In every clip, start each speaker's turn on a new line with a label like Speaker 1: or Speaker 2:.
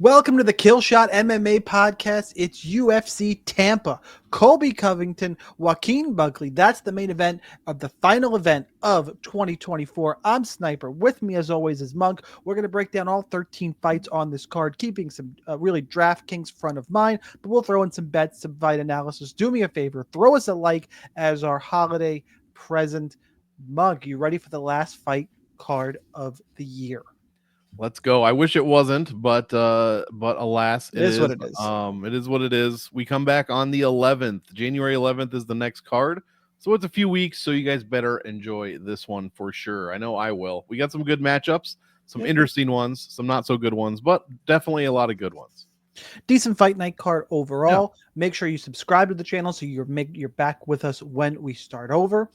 Speaker 1: Welcome to the Killshot MMA podcast. It's UFC Tampa. Colby Covington, Joaquin Buckley. That's the main event of the final event of 2024. I'm Sniper. With me, as always, is Monk. We're going to break down all 13 fights on this card, keeping some really DraftKings front of mind, but we'll throw in some bets, some fight analysis. Do me a favor. Throw us a like as our holiday present. Monk, you ready for the last fight card of the year?
Speaker 2: Let's go. I wish it wasn't, but alas,
Speaker 1: It is what it is.
Speaker 2: It is what it is. We come back on the 11th. January 11th is the next card. So it's a few weeks, so you guys better enjoy this one for sure. I know I will. We got some good matchups, some interesting ones, some not so good ones, but definitely a lot of good ones.
Speaker 1: Decent fight night card overall. Yeah. Make sure you subscribe to the channel so you're back with us when we start over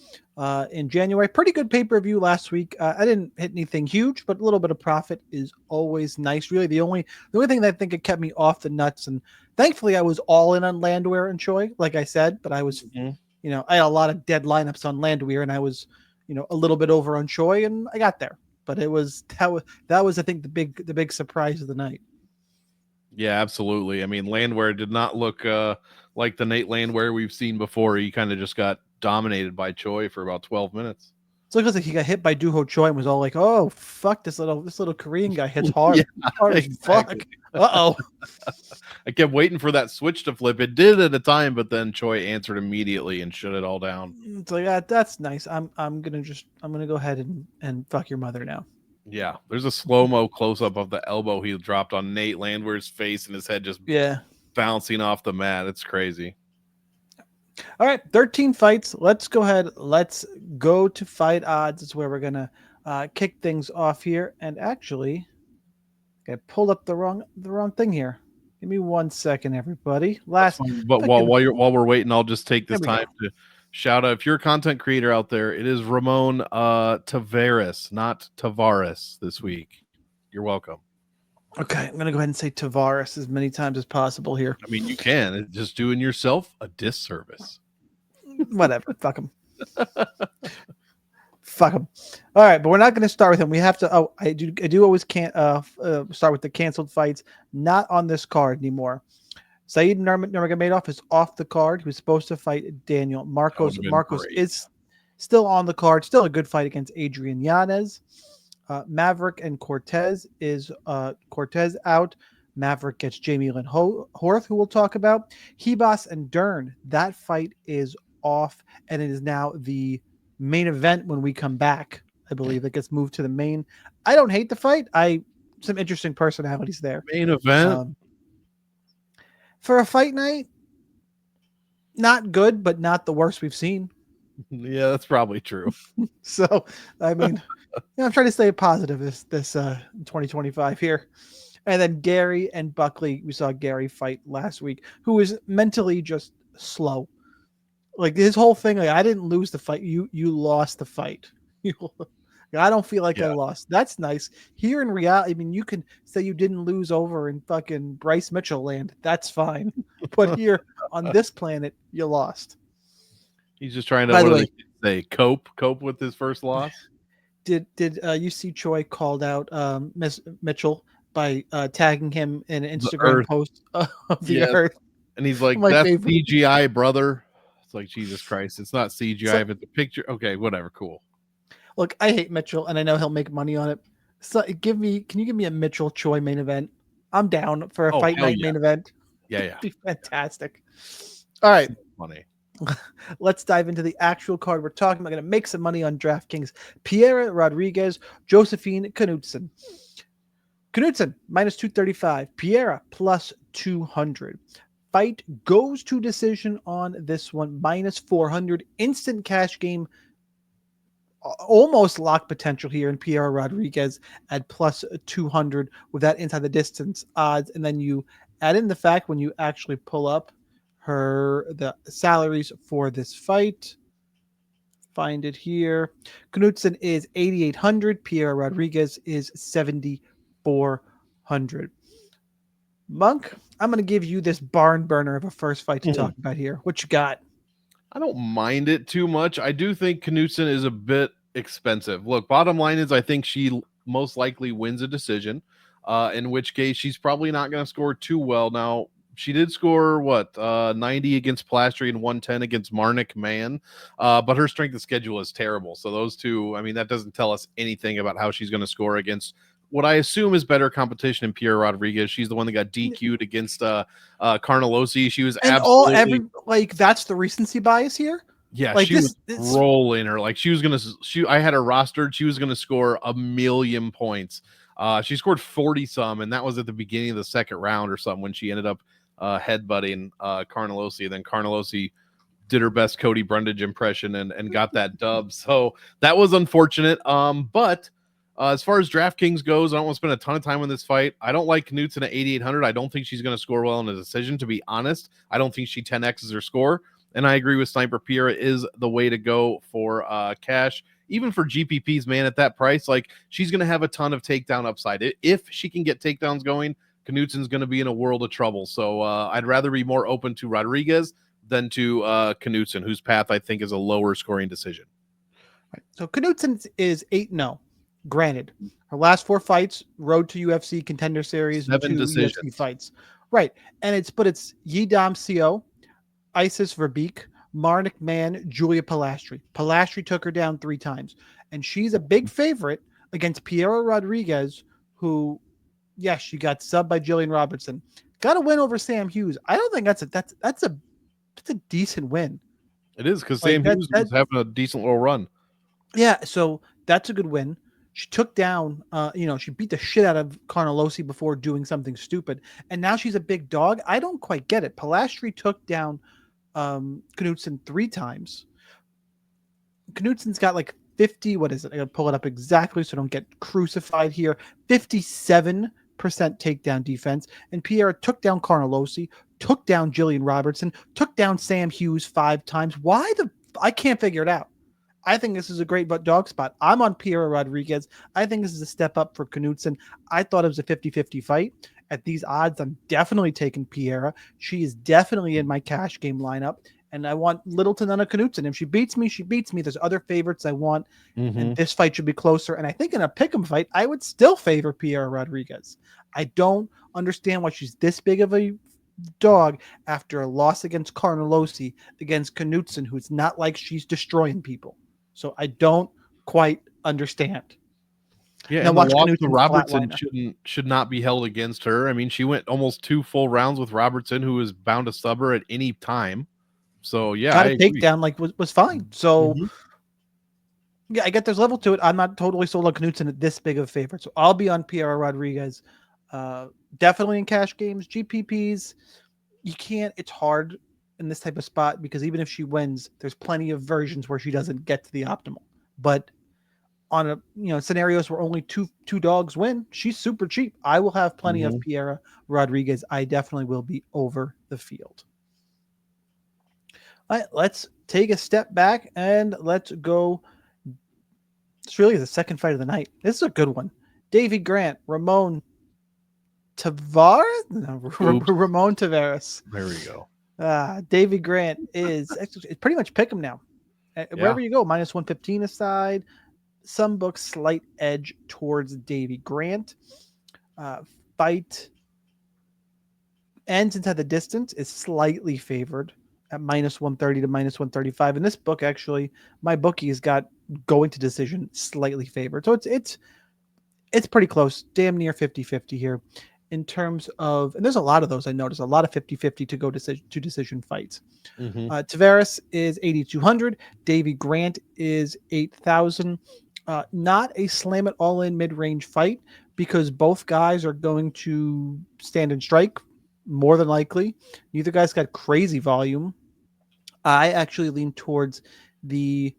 Speaker 1: in January. Pretty good pay-per-view last week. I didn't hit anything huge, but a little bit of profit is always nice. Really, the only thing that I think it kept me off the nuts, and thankfully I was all in on Landwehr and Choi, like I said, but I was, I had a lot of dead lineups on Landwehr, and I was, a little bit over on Choi, and I got there. But that was I think the big surprise of the night.
Speaker 2: Yeah, absolutely. I mean, Landwehr did not look like the Nate Landwehr we've seen before. He kind of just got dominated by Choi for about 12 minutes.
Speaker 1: So it looks like he got hit by Doo-Ho Choi and was all like, "Oh fuck, this little Korean guy hits hard, hard exactly. Fuck." Uh-oh.
Speaker 2: I kept waiting for that switch to flip. It did at a time, but then Choi answered immediately and shut it all down.
Speaker 1: It's like that's nice. I'm gonna go ahead and fuck your mother now.
Speaker 2: Yeah, there's a slow-mo close-up of the elbow he dropped on Nate Landwehr's face and his head just bouncing off the mat. It's crazy.
Speaker 1: All right, 13 fights. Let's go ahead. Let's go to fight odds. It's where we're going to kick things off here. And actually, I pulled up the wrong thing here. Give me 1 second, everybody. But
Speaker 2: while we're waiting, I'll just take this time to shout out. If you're a content creator out there, it is Ramon Tavares, not Tavares this week. You're welcome.
Speaker 1: Okay, I'm going to go ahead and say Tavares as many times as possible here.
Speaker 2: I mean, you can. It's just doing yourself a disservice.
Speaker 1: Whatever. Fuck him. Fuck him. All right, but we're not going to start with him. We have to. Oh, I do always can't start with the canceled fights. Not on this card anymore. Saeed Nurmagomedov is off the card. He was supposed to fight Daniel Marcos. Marcos is still on the card. Still a good fight against Adrian Yanez. Maverick and Cortez is Cortez out. Maverick gets Jamie Lynn Horth, who we'll talk about. Hebas and Dern, that fight is off, and it is now the main event when we come back. I believe it gets moved to the main. I don't hate the fight. Some interesting personalities there.
Speaker 2: Main event
Speaker 1: for a fight night, not good, but not the worst we've seen.
Speaker 2: Yeah, that's probably true.
Speaker 1: So, I mean. I'm trying to stay positive this 2025 here. And then Gary and Buckley, we saw Gary fight last week, who was mentally just slow. Like his whole thing, like I didn't lose the fight. You lost the fight. I don't feel like I lost. That's nice. Here in reality, I mean, you can say you didn't lose over in fucking Bryce Mitchell land. That's fine. But here on this planet, you lost.
Speaker 2: He's just trying to cope with his first loss.
Speaker 1: Did you see Choi called out Miss Mitchell by tagging him in an Instagram post of the Earth?
Speaker 2: And he's like, "That's CGI, brother." It's like, Jesus Christ, it's not CGI, but the picture. Okay, whatever, cool.
Speaker 1: Look, I hate Mitchell, and I know he'll make money on it. So can you give me a Mitchell Choi main event? I'm down for a fight night main event.
Speaker 2: Yeah,
Speaker 1: It'd be fantastic. All right,
Speaker 2: funny.
Speaker 1: Let's dive into the actual card we're talking about. Going to make some money on DraftKings. Piera Rodriguez, Josephine Knudsen. Knudsen, minus 235. Piera, plus 200. Fight goes to decision on this one, minus 400. Instant cash game. Almost lock potential here in Piera Rodriguez at plus 200 with that inside the distance odds. And then you add in the fact when you actually pull up the salaries for this fight. Find it here. Knudsen is 8,800. Piera Rodriguez is 7,400. Monk, I'm going to give you this barn burner of a first fight to talk about here. What you got?
Speaker 2: I don't mind it too much. I do think Knudsen is a bit expensive. Look, bottom line is I think she most likely wins a decision. in which case she's probably not going to score too well. Now, she did score 90 against Plastry and 110 against Marnik Man, but her strength of schedule is terrible. So those two, I mean, that doesn't tell us anything about how she's going to score against what I assume is better competition in Pierre Rodriguez. She's the one that got DQ'd against Carnelossi. She was
Speaker 1: And
Speaker 2: absolutely
Speaker 1: that's the recency bias here.
Speaker 2: yeah,
Speaker 1: Like
Speaker 2: she was rolling her. Like she was gonna I had her rostered. She was gonna score 1,000,000 points. She scored 40 some, and that was at the beginning of the second round or something when she ended up headbutting Carnelossi. Then Carnelossi did her best Cody Brundage impression and got that dub. So that was unfortunate. But as far as DraftKings goes, I don't want to spend a ton of time on this fight. I don't like Knutson at 8,800. I don't think she's going to score well in a decision, to be honest. I don't think she 10x's her score. And I agree with Sniper. Pierre is the way to go for cash. Even for GPPs, man, at that price, like she's going to have a ton of takedown upside. If she can get takedowns going, Knutson's going to be in a world of trouble. So I'd rather be more open to Rodriguez than to Knutson, whose path I think is a lower scoring decision.
Speaker 1: Right. So Knutson is 8-0. Granted, her last 4 fights, road to UFC Contender Series,
Speaker 2: 7
Speaker 1: 2
Speaker 2: decisions.
Speaker 1: UFC fights. Right. And it's Yidam Co, Isis Verbeek, Marnik Man, Julia Palastri. Palastri took her down 3 times. And she's a big favorite against Piera Rodriguez, who, yes, she got subbed by Jillian Robertson. Got a win over Sam Hughes. I don't think that's a decent win.
Speaker 2: It is, because Sam Hughes was having a decent little run.
Speaker 1: Yeah, so that's a good win. She took down, she beat the shit out of Carnelossi before doing something stupid. And now she's a big dog. I don't quite get it. Palastri took down Knutson 3 times. Knutson's got like 50, what is it? I gotta pull it up exactly so I don't get crucified here. 57% takedown defense. And Pierre took down Carnelossi, took down Jillian Robertson, took down Sam Hughes 5 times. I can't figure it out. I think this is a great dog spot. I'm on Piera Rodriguez. I think this is a step up for Knutson. I thought it was a 50-50 fight. At these odds, I'm definitely taking Piera. She is definitely in my cash game lineup, and I want little to none of Knutson. If she beats me, she beats me. There's other favorites I want, and this fight should be closer. And I think in a pick'em fight, I would still favor Piera Rodriguez. I don't understand why she's this big of a dog after a loss against Carnelossi, against Knutson, who's not like she's destroying people. So I don't quite understand.
Speaker 2: Yeah, and the loss to Robertson should not be held against her. I mean, she went almost 2 full rounds with Robertson, who was bound to sub her at any time. So yeah,
Speaker 1: got a takedown, was fine. So yeah, I get there's level to it. I'm not totally sold on Knutson at this big of a favorite. So I'll be on Piera Rodriguez. Definitely in cash games, GPPs. You can't. It's hard in this type of spot because even if she wins, there's plenty of versions where she doesn't get to the optimal. But on scenarios where only two dogs win, she's super cheap. I will have plenty of Piera Rodriguez. I definitely will be over the field. All right, let's take a step back and let's go. It's really the second fight of the night. This is a good one. Davy Grant, Ramon Tavares. Ramon Tavares.
Speaker 2: There we go.
Speaker 1: Davy Grant is pretty much pick him now. Wherever you go, minus 115 aside. Some books slight edge towards Davy Grant. Fight ends inside the distance is slightly favored at minus 130 to minus 135. In this book, actually, my bookie's got going to decision slightly favored. So it's pretty close, damn near 50-50 here. In terms of, and there's a lot of those I noticed, a lot of 50-50 to go to decision fights. Tavares is 8,200. Davy Grant is 8,000. Not a slam it all in mid-range fight because both guys are going to stand and strike more than likely. Neither guy's got crazy volume. I actually lean towards the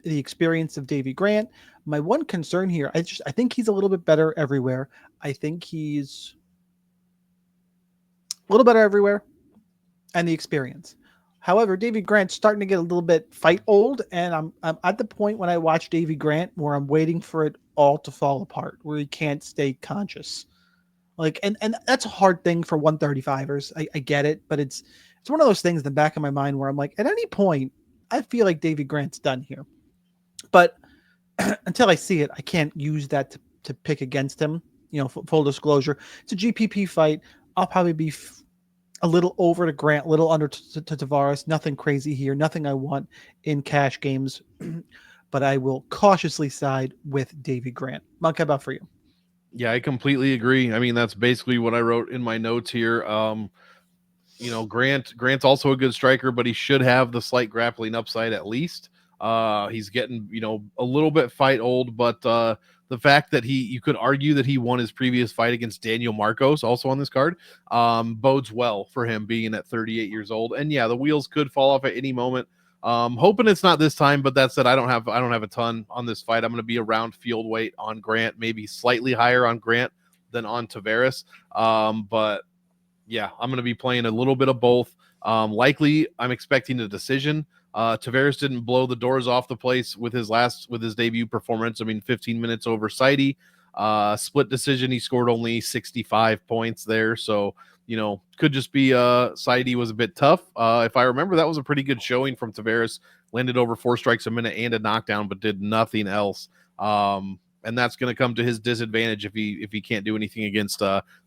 Speaker 1: experience of Davy Grant. My one concern here, I think he's a little bit better everywhere. I think he's a little better everywhere and the experience. However, Davy Grant's starting to get a little bit fight old, and I'm at the point when I watch Davy Grant where I'm waiting for it all to fall apart, where he can't stay conscious. Like, and that's a hard thing for 135ers. I get it, but it's one of those things in the back of my mind where I'm like, at any point, I feel like Davy Grant's done here. But until I see it, I can't use that to pick against him. full disclosure, it's a GPP fight. I'll probably be a little over to Grant, a little under to Tavares. Nothing crazy here. Nothing I want in cash games, but I will cautiously side with Davy Grant. Monk, how about for you?
Speaker 2: Yeah, I completely agree. I mean, that's basically what I wrote in my notes here. Grant's also a good striker, but he should have the slight grappling upside at least. He's getting, a little bit fight old, but the fact that you could argue that he won his previous fight against Daniel Marcos, also on this card, bodes well for him being at 38 years old. And yeah, the wheels could fall off at any moment. Hoping it's not this time, but that said, I don't have a ton on this fight. I'm going to be around field weight on Grant, maybe slightly higher on Grant than on Tavares. But yeah, I'm going to be playing a little bit of both. Likely, I'm expecting a decision. Tavares didn't blow the doors off the place with his debut performance. I mean, 15 minutes over Saidi. Split decision. He scored only 65 points there. So, could just be Saidi was a bit tough. If I remember, that was a pretty good showing from Tavares. Landed over 4 strikes a minute and a knockdown, but did nothing else. And that's going to come to his disadvantage if he can't do anything against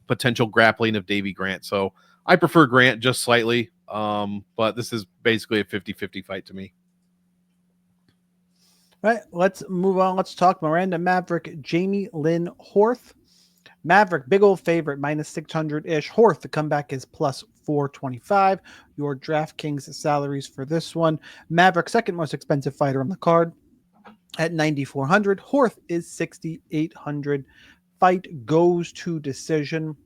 Speaker 2: potential grappling of Davy Grant. So I prefer Grant just slightly, but this is basically a 50-50 fight to me.
Speaker 1: All right, let's move on. Let's talk Miranda Maverick, Jamie Lynn Horth. Maverick, big old favorite, minus 600-ish. Horth, the comeback is plus 425. Your DraftKings salaries for this one. Maverick, second most expensive fighter on the card at 9,400. Horth is 6,800. Fight goes to decision,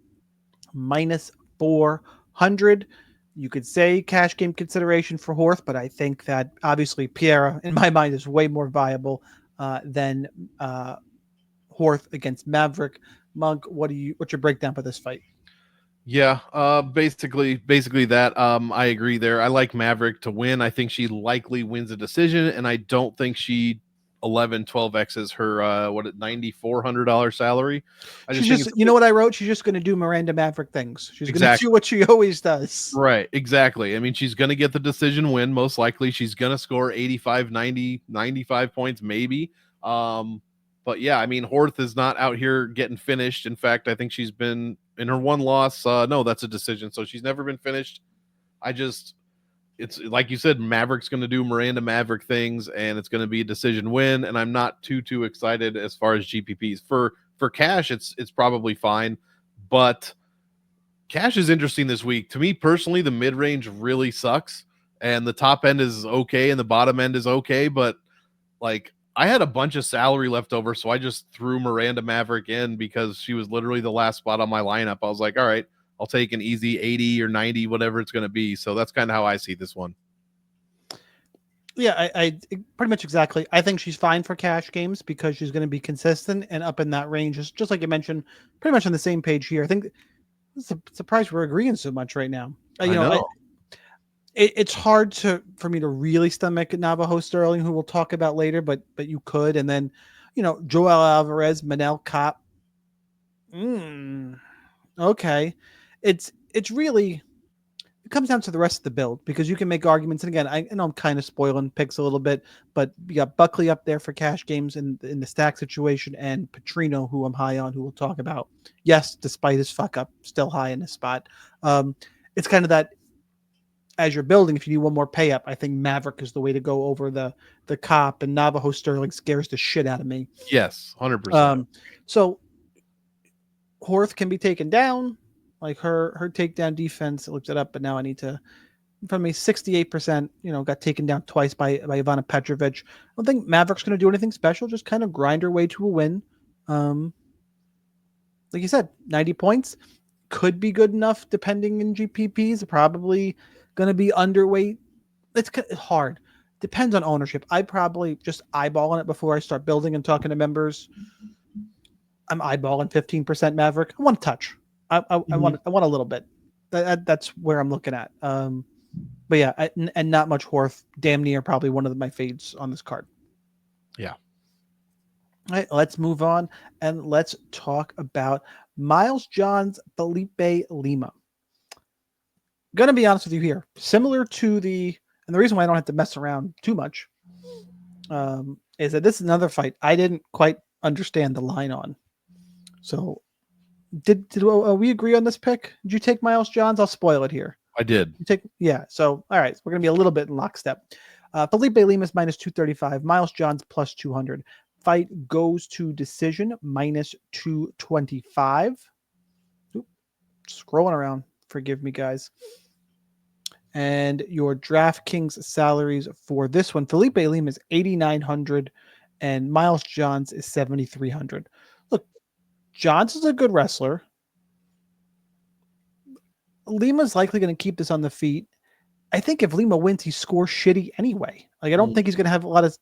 Speaker 1: minus 400. You could say cash game consideration for Horth, but I think that obviously Piera, in my mind, is way more viable than Horth against Maverick. Monk, what's your breakdown for this fight?
Speaker 2: Yeah, basically that. I agree there. I like Maverick to win. I think she likely wins a decision, and I don't think she 12x's her $9,400 salary.
Speaker 1: She's just you know what I wrote? She's just going to do Miranda Maverick things. She's going to do what she always does.
Speaker 2: Right, exactly. I mean, she's going to get the decision win, most likely. She's going to score 85, 90, 95 points, maybe. But yeah, I mean, Horth is not out here getting finished. In fact, I think she's been in her one loss. No, that's a decision. So she's never been finished. It's like you said, Maverick's going to do Miranda Maverick things, and it's going to be a decision win. And I'm not too excited as far as GPPs for cash. It's probably fine, but cash is interesting this week. To me personally, the mid range really sucks, and the top end is okay, and the bottom end is okay. But like, I had a bunch of salary left over, so I just threw Miranda Maverick in because she was literally the last spot on my lineup. I was like, all right, I'll take an easy 80 or 90, whatever it's going to be. So that's kind of how I see this one.
Speaker 1: Yeah, I pretty much exactly. I think she's fine for cash games because she's going to be consistent and up in that range. Just like you mentioned, pretty much on the same page here. I think it's a surprise we're agreeing so much right now. It's hard for me to really stomach Navajo Sterling, who we'll talk about later, but you could. And then, Joel Alvarez, Manel Kape. Okay. It's really, it comes down to the rest of the build because you can make arguments. And again, I know I'm kind of spoiling picks a little bit, but you got Buckley up there for cash games in the stack situation, and Petrino, who I'm high on, who we'll talk about. Yes, despite his fuck up, still high in this spot. It's kind of that, as you're building, if you need one more pay up, I think Maverick is the way to go over the Kape, and Navajo Sterling scares the shit out of me.
Speaker 2: Yes, 100%.
Speaker 1: So Horth can be taken down, like her takedown defense. I looked it up, but now I need to. From me, 68%, got taken down twice by Ivana Petrovic. I don't think Maverick's going to do anything special. Just kind of grind her way to a win. Like you said, 90 points could be good enough depending in GPPs. Probably going to be underweight. It's hard. Depends on ownership. I probably just eyeballing it before I start building and talking to members. I'm eyeballing 15% Maverick. I want a touch. I want a little bit. That's where I'm looking at. But yeah, and not much Horth. Damn near probably one of my fades on this card.
Speaker 2: Yeah.
Speaker 1: All right, let's move on and let's talk about Miles Johns, Felipe Lima. Gonna be honest with you here. Similar to and the reason why I don't have to mess around too much is that this is another fight I didn't quite understand the line on. So Did we agree on this pick? Did you take Miles Johns? I'll spoil it here.
Speaker 2: I did.
Speaker 1: You take So all right, so we're gonna be a little bit in lockstep. Felipe Limas minus 235, Miles Johns plus 200. Fight goes to decision minus 225. Oop, scrolling around. Forgive me, guys. And your DraftKings salaries for this one: Felipe Lima is 8,900, and Miles Johns is 7,300. Look, Johns is a good wrestler. Lima's likely going to keep this on the feet. I think if Lima wins, he scores shitty anyway. Like, I don't think he's going to have a lot of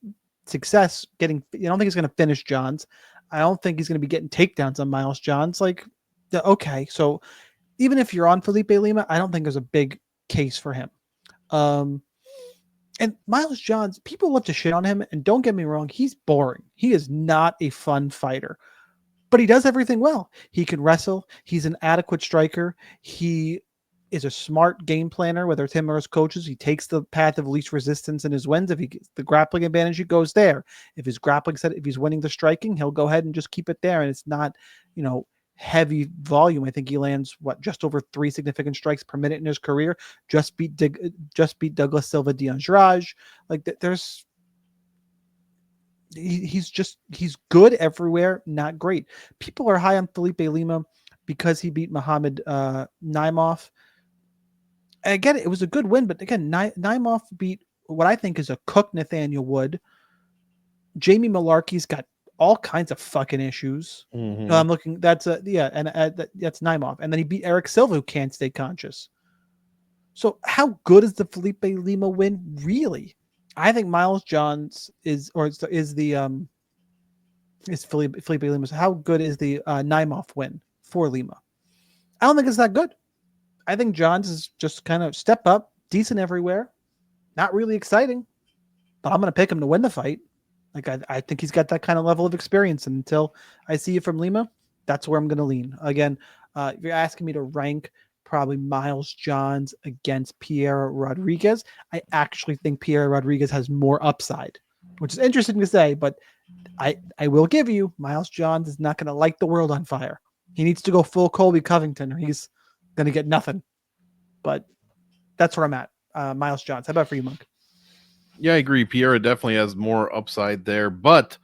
Speaker 1: success getting. I don't think he's going to finish Johns. I don't think he's going to be getting takedowns on Miles Johns. Like, okay, so even if you're on Felipe Lima, I don't think there's a big case for him. And Miles Johns, people love to shit on him, and don't get me wrong, he's boring. He is not a fun fighter, but he does everything well. He can wrestle. He's an adequate striker. He is a smart game planner, whether it's him or his coaches. He takes the path of least resistance in his wins. If he gets the grappling advantage, he goes there. If his grappling set, if he's winning the striking, he'll go ahead and just keep it there. And it's not, heavy volume. I think he lands just over 3 significant strikes per minute in his career. Just beat Douglas Silva de Andrade. Like he's good everywhere, not great. People are high on Felipe Lima because he beat Muhammad Naimov. And again, it was a good win, but again, Naimov beat what I think is a cooked Nathaniel Wood. Jamie Malarkey's got all kinds of fucking issues. I'm looking. That's that's Naimov, and then he beat Eric Silva, who can't stay conscious. So, how good is the Felipe Lima win? Really, I think Miles Johns is Felipe Lima. So how good is the Naimov win for Lima? I don't think it's that good. I think Johns is just kind of step up, decent everywhere, not really exciting, but I'm going to pick him to win the fight. Like, I think he's got that kind of level of experience. And until I see it from Lima, that's where I'm going to lean. Again, if you're asking me to rank probably Miles Johns against Pierre Rodriguez, I actually think Pierre Rodriguez has more upside, which is interesting to say, but I will give you Miles Johns is not going to light the world on fire. He needs to go full Colby Covington or he's going to get nothing. But that's where I'm at. Miles Johns. How about for you, Monk?
Speaker 2: Yeah, I agree. Pierre definitely has more upside there, but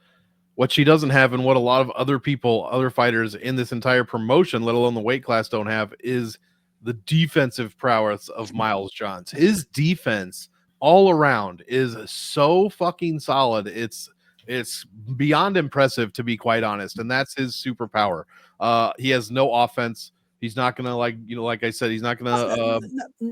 Speaker 2: what she doesn't have and what a lot of other fighters in this entire promotion, let alone the weight class, don't have is the defensive prowess of Miles Johns. His defense all around is so fucking solid. It's beyond impressive, to be quite honest, and that's his superpower. He has no offense. He's not gonna like I said, he's not gonna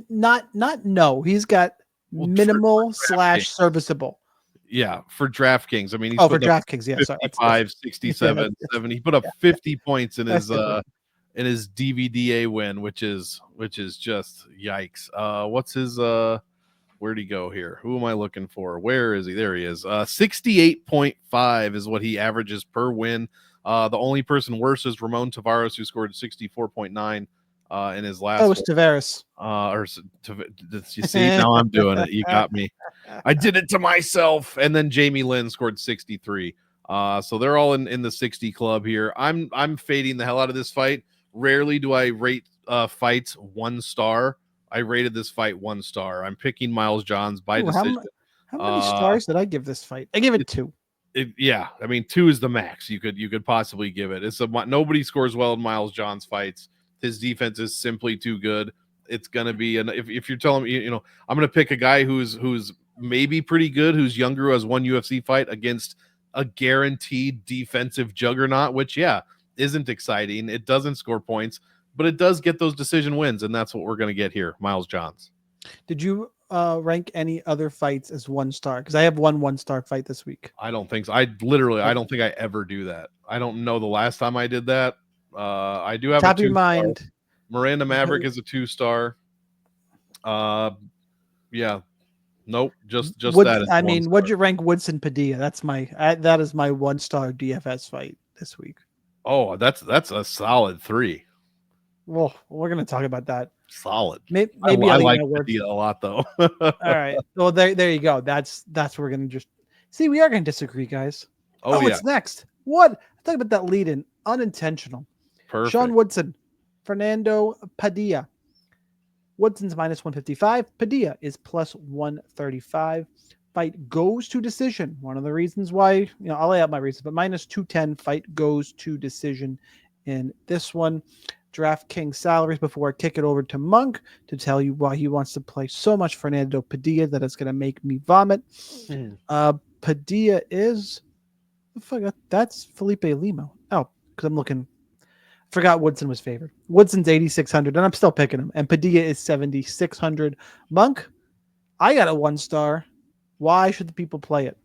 Speaker 1: no. He's got minimal / serviceable.
Speaker 2: Yeah, for DraftKings. I mean, he's
Speaker 1: for DraftKings, yeah,
Speaker 2: 55, 67, 70. He put up 50 points in his DVDA win, which is just yikes. What's his where'd he go here? Who am I looking for? Where is he? There he is. 68.5 is what he averages per win. The only person worse is Ramon Tavares, who scored 64.9 in his last.
Speaker 1: Oh, it's Tavares.
Speaker 2: You see, now I'm doing it. You got me. I did it to myself. And then Jamie Lynn scored 63. So they're all in the 60 club here. I'm fading the hell out of this fight. Rarely do I rate fights 1 star. I rated this fight 1 star. I'm picking Miles Johns by decision.
Speaker 1: How many stars did I give this fight? I give it 2.
Speaker 2: Yeah, I mean 2 is the max you could possibly give it. Nobody scores well in Miles Johns fights. His defense is simply too good. It's gonna be, and if you're telling me, I'm gonna pick a guy who's maybe pretty good, who's younger, who has 1 UFC fight against a guaranteed defensive juggernaut, which isn't exciting. It doesn't score points, but it does get those decision wins, and that's what we're gonna get here. Miles Johns.
Speaker 1: Did you rank any other fights as 1 star? Because I have 1 star fight this week.
Speaker 2: I don't think so. I don't think I ever do that. I don't know the last time I did that. I do have
Speaker 1: top
Speaker 2: a 2
Speaker 1: of your mind.
Speaker 2: Miranda Maverick is a 2 star. Yeah. Nope. Just that.
Speaker 1: I mean, what'd you rank Woodson Padilla? That is my 1 star DFS fight this week.
Speaker 2: Oh, that's a solid 3.
Speaker 1: Well, we're gonna talk about that.
Speaker 2: Solid.
Speaker 1: Maybe
Speaker 2: I like Padilla a lot though.
Speaker 1: All right. Well, there you go. That's what we're gonna just see. We are gonna disagree, guys. What's next? What? Talk about that lead in unintentional.
Speaker 2: Perfect.
Speaker 1: Sean Woodson, Fernando Padilla. Woodson's minus 155. Padilla is plus 135. Fight goes to decision. One of the reasons why, I'll lay out my reasons, but minus 210, fight goes to decision in this one. DraftKings salaries before I kick it over to Monk to tell you why he wants to play so much Fernando Padilla that it's going to make me vomit. Padilla is, that's Felipe Limo. Oh, because I'm looking. Forgot Woodson was favored. Woodson's 8,600, and I'm still picking him. And Padilla is 7,600. Monk, I got a 1-star. Why should the people play it?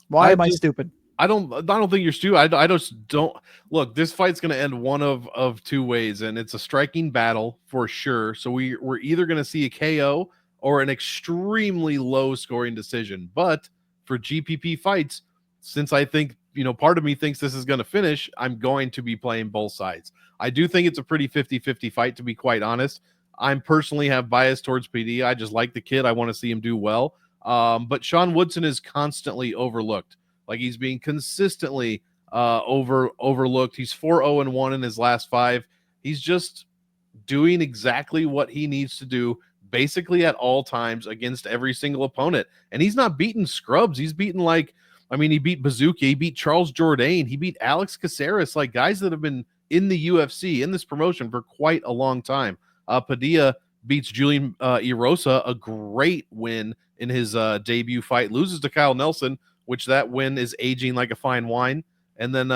Speaker 1: Why am I stupid?
Speaker 2: I don't think you're stupid. I just don't look. This fight's going to end one of two ways, and it's a striking battle for sure. So we're either going to see a KO or an extremely low scoring decision. But for GPP fights, since I think, part of me thinks this is going to finish, I'm going to be playing both sides. I do think it's a pretty 50-50 fight, to be quite honest. I personally have bias towards PD. I just like the kid. I want to see him do well. But Sean Woodson is constantly overlooked. Like, he's being consistently overlooked. He's 4-0-1 in his last 5. He's just doing exactly what he needs to do basically at all times against every single opponent. And he's not beating scrubs. He's beaten he beat Bazooka, he beat Charles Jourdain, he beat Alex Caceres, like guys that have been in the UFC, in this promotion for quite a long time. Padilla beats Julian Erosa, a great win in his debut fight, loses to Kyle Nelson, which that win is aging like a fine wine, and then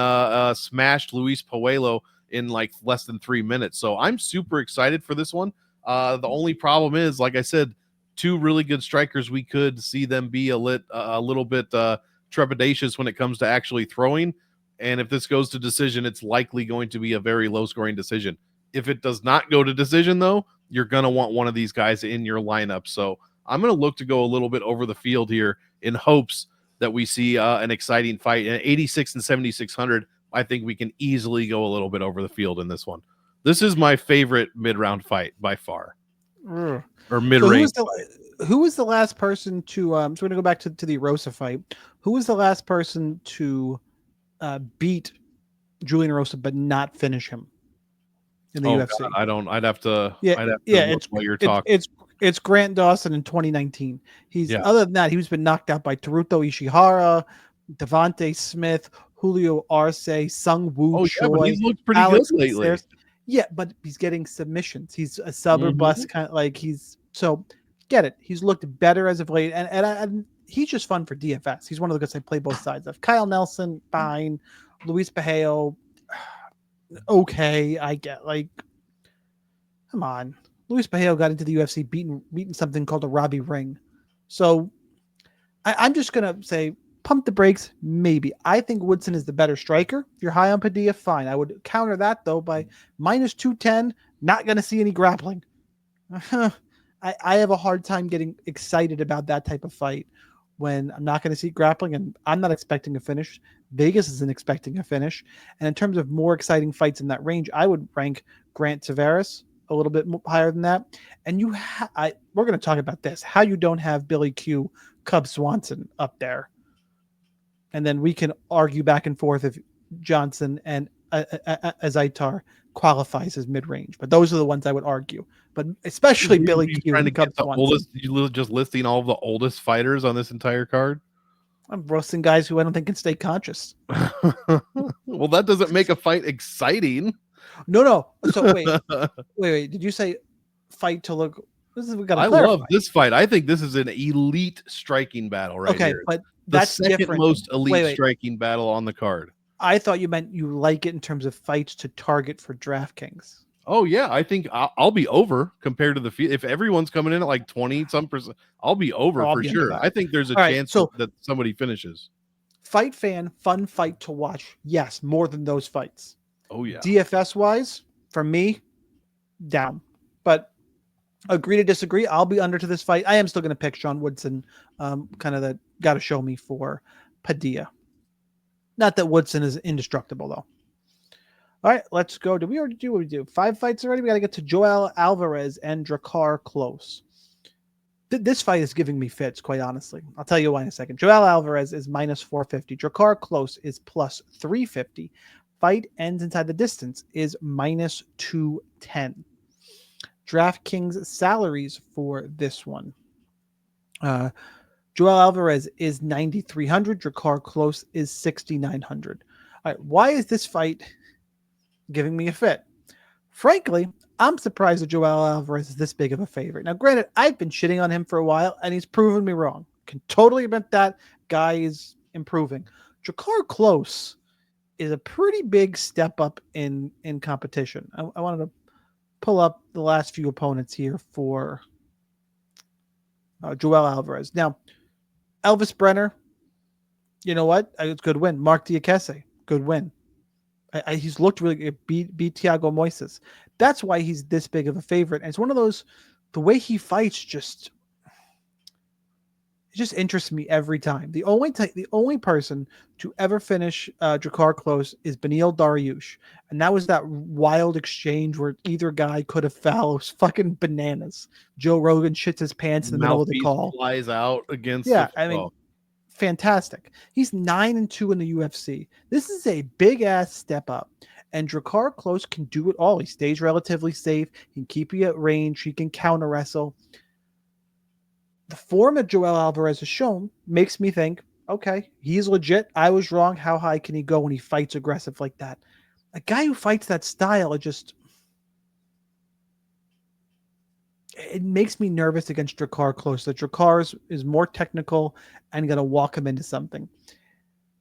Speaker 2: smashed Luis Puello in like less than 3 minutes. So I'm super excited for this one. The only problem is, like I said, 2 really good strikers. We could see them be a little bit trepidatious when it comes to actually throwing. And if this goes to decision, it's likely going to be a very low scoring decision. If it does not go to decision, though, you're going to want one of these guys in your lineup. So I'm going to look to go a little bit over the field here in hopes that we see an exciting fight. At 86 and 7,600, I think we can easily go a little bit over the field in this one. This is my favorite mid-round fight by far. Or mid-range.
Speaker 1: So who was the last person to so we're going to go back to the Rosa fight. Who was the last person to beat Julian Rosa but not finish him in the UFC?
Speaker 2: God, I'd have to
Speaker 1: it's
Speaker 2: while you're talking.
Speaker 1: It's Grant Dawson in 2019. Other than that, he's been knocked out by Teruto Ishihara, Devontae Smith, Julio Arce, Sung Woo Choi.
Speaker 2: But he's looked pretty good lately.
Speaker 1: Caceres. Yeah, but he's getting submissions. He's a sub or bust kind of like get it. He's looked better as of late, and he's just fun for DFS. He's one of the guys I play both sides of. Kyle Nelson, fine. Luis Pajeo, okay. I get come on. Luis Pajeo got into the UFC beating something called a Robbie Ring. So I'm just gonna say pump the brakes, maybe. I think Woodson is the better striker. If you're high on Padilla, fine. I would counter that though by minus 210. Not gonna see any grappling. I have a hard time getting excited about that type of fight when I'm not going to see grappling and I'm not expecting a finish. Vegas isn't expecting a finish. And in terms of more exciting fights in that range, I would rank Grant Tavares a little bit higher than that. And we're going to talk about this, how you don't have Billy Q, Cub Swanson up there. And then we can argue back and forth if Johnson and Azaitar qualifies as mid-range, but those are the ones I would argue. But especially Billy Q.
Speaker 2: Trying to get the oldest, you just listing all of the oldest fighters on this entire card.
Speaker 1: I'm roasting guys who I don't think can stay conscious.
Speaker 2: Well, that doesn't make a fight exciting.
Speaker 1: No. So wait. Did you say fight to look?
Speaker 2: I love this fight. I think this is an elite striking battle right here.
Speaker 1: Okay, but that's
Speaker 2: the second
Speaker 1: different.
Speaker 2: most elite striking battle on the card.
Speaker 1: I thought you meant you like it in terms of fights to target for DraftKings.
Speaker 2: Oh yeah, I think I'll be over compared to the field. If everyone's coming in at like 20-some%, I'll be over for sure. I think there's a chance that somebody finishes.
Speaker 1: Fight fan, fun fight to watch. Yes, more than those fights.
Speaker 2: Oh yeah.
Speaker 1: DFS wise, for me, down. But agree to disagree. I'll be under to this fight. I am still going to pick Sean Woodson. Kind of that got to show me for Padilla. Not that Woodson is indestructible though. All right, let's go. Did we already do what we do? 5 fights already? We got to get to Joel Alvarez and Drakkar Klose. This fight is giving me fits, quite honestly. I'll tell you why in a second. Joel Alvarez is minus 450. Drakkar Klose is plus 350. fight ends inside the distance is minus 210. DraftKings salaries for this one. Joel Alvarez is 9,300. Drakkar Klose is 6,900. All right, why is this fight giving me a fit? Frankly, I'm surprised that Joel Alvarez is this big of a favorite. Now, granted, I've been shitting on him for a while, and he's proven me wrong. Can totally admit that guy is improving. Drakkar Klose is a pretty big step up in competition. I wanted to pull up the last few opponents here for Joel Alvarez. Now, Elvis Brenner, you know what? It's a good win. Mark Diakese, good win. He's looked really good. Beat Thiago Moises. That's why he's this big of a favorite. And it's one of those, the way he fights just interests me every time. The only person to ever finish Drakkar Klose is Beneil Dariush. And that was that wild exchange where either guy could have fouled. It was fucking bananas. Joe Rogan shits his pants in the middle of the call.
Speaker 2: Flies out against
Speaker 1: fantastic. He's 9-2 in the UFC. This is a big ass step up. And Drakkar Klose can do it all. He stays relatively safe. He can keep you at range. He can counter wrestle. The form that Joel Alvarez has shown makes me think, okay, he's legit. I was wrong. How high can he go when he fights aggressive like that? A guy who fights that style, it makes me nervous against Drakkar Klose. That Drakkar is more technical and going to walk him into something.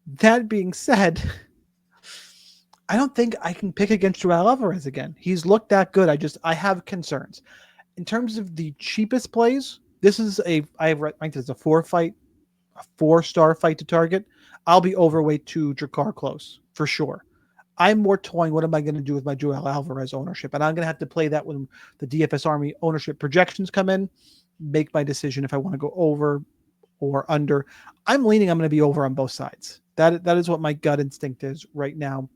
Speaker 1: That being said, I don't think I can pick against Joel Alvarez again. He's looked that good. I have concerns. In terms of the cheapest plays, this is I have ranked it as a 4-star fight to target. I'll be overweight to Drakkar Klose for sure. I'm more toying, what am I going to do with my Joel Alvarez ownership? And I'm going to have to play that when the DFS Army ownership projections come in, make my decision if I want to go over or under. I'm going to be over on both sides. That is what my gut instinct is right now.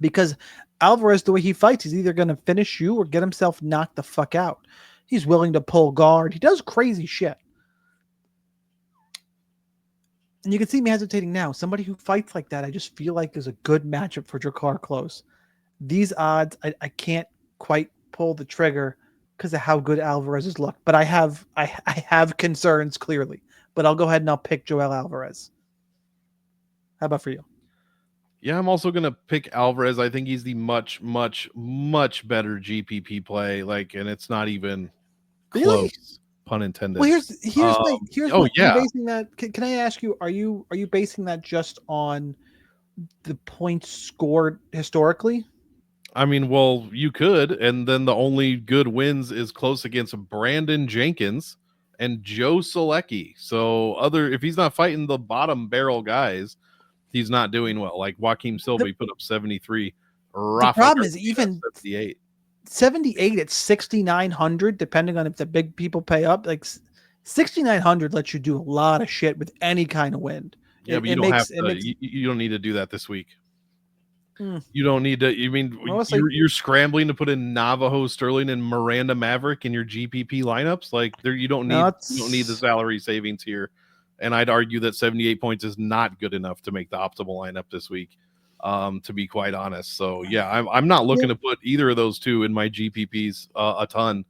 Speaker 1: Because Alvarez, the way he fights, he's either going to finish you or get himself knocked the fuck out. He's willing to pull guard. He does crazy shit. And you can see me hesitating now. Somebody who fights like that, I just feel like is a good matchup for Drakkar Klose. These odds, I can't quite pull the trigger because of how good Alvarez has looked. But I have concerns clearly. But I'll go ahead and I'll pick Joel Alvarez. How about for you?
Speaker 2: Yeah, I'm also gonna pick Alvarez. I think he's the much, much, much better GPP play. And it's not even close.
Speaker 1: Really?
Speaker 2: Pun intended.
Speaker 1: Well, here's
Speaker 2: yeah.
Speaker 1: Basing that. Can I ask you? Are you basing that just on the points scored historically?
Speaker 2: I mean, well, you could, and then the only good wins is close against Brandon Jenkins and Joe Solecki. So if he's not fighting the bottom barrel guys, he's not doing well. Like Joaquim Silva, he put up 73.
Speaker 1: The problem is even
Speaker 2: 78.
Speaker 1: 78 at 6,900, depending on if the big people pay up. 6,900 lets you do a lot of shit with any kind of wind.
Speaker 2: Yeah, but you don't need to do that this week. You don't need to. You mean you're scrambling to put in Navajo, Sterling, and Miranda Maverick in your GPP lineups? You don't need the salary savings here. And I'd argue that 78 points is not good enough to make the optimal lineup this week, to be quite honest. So yeah, I'm not looking to put either of those two in my GPPs a ton.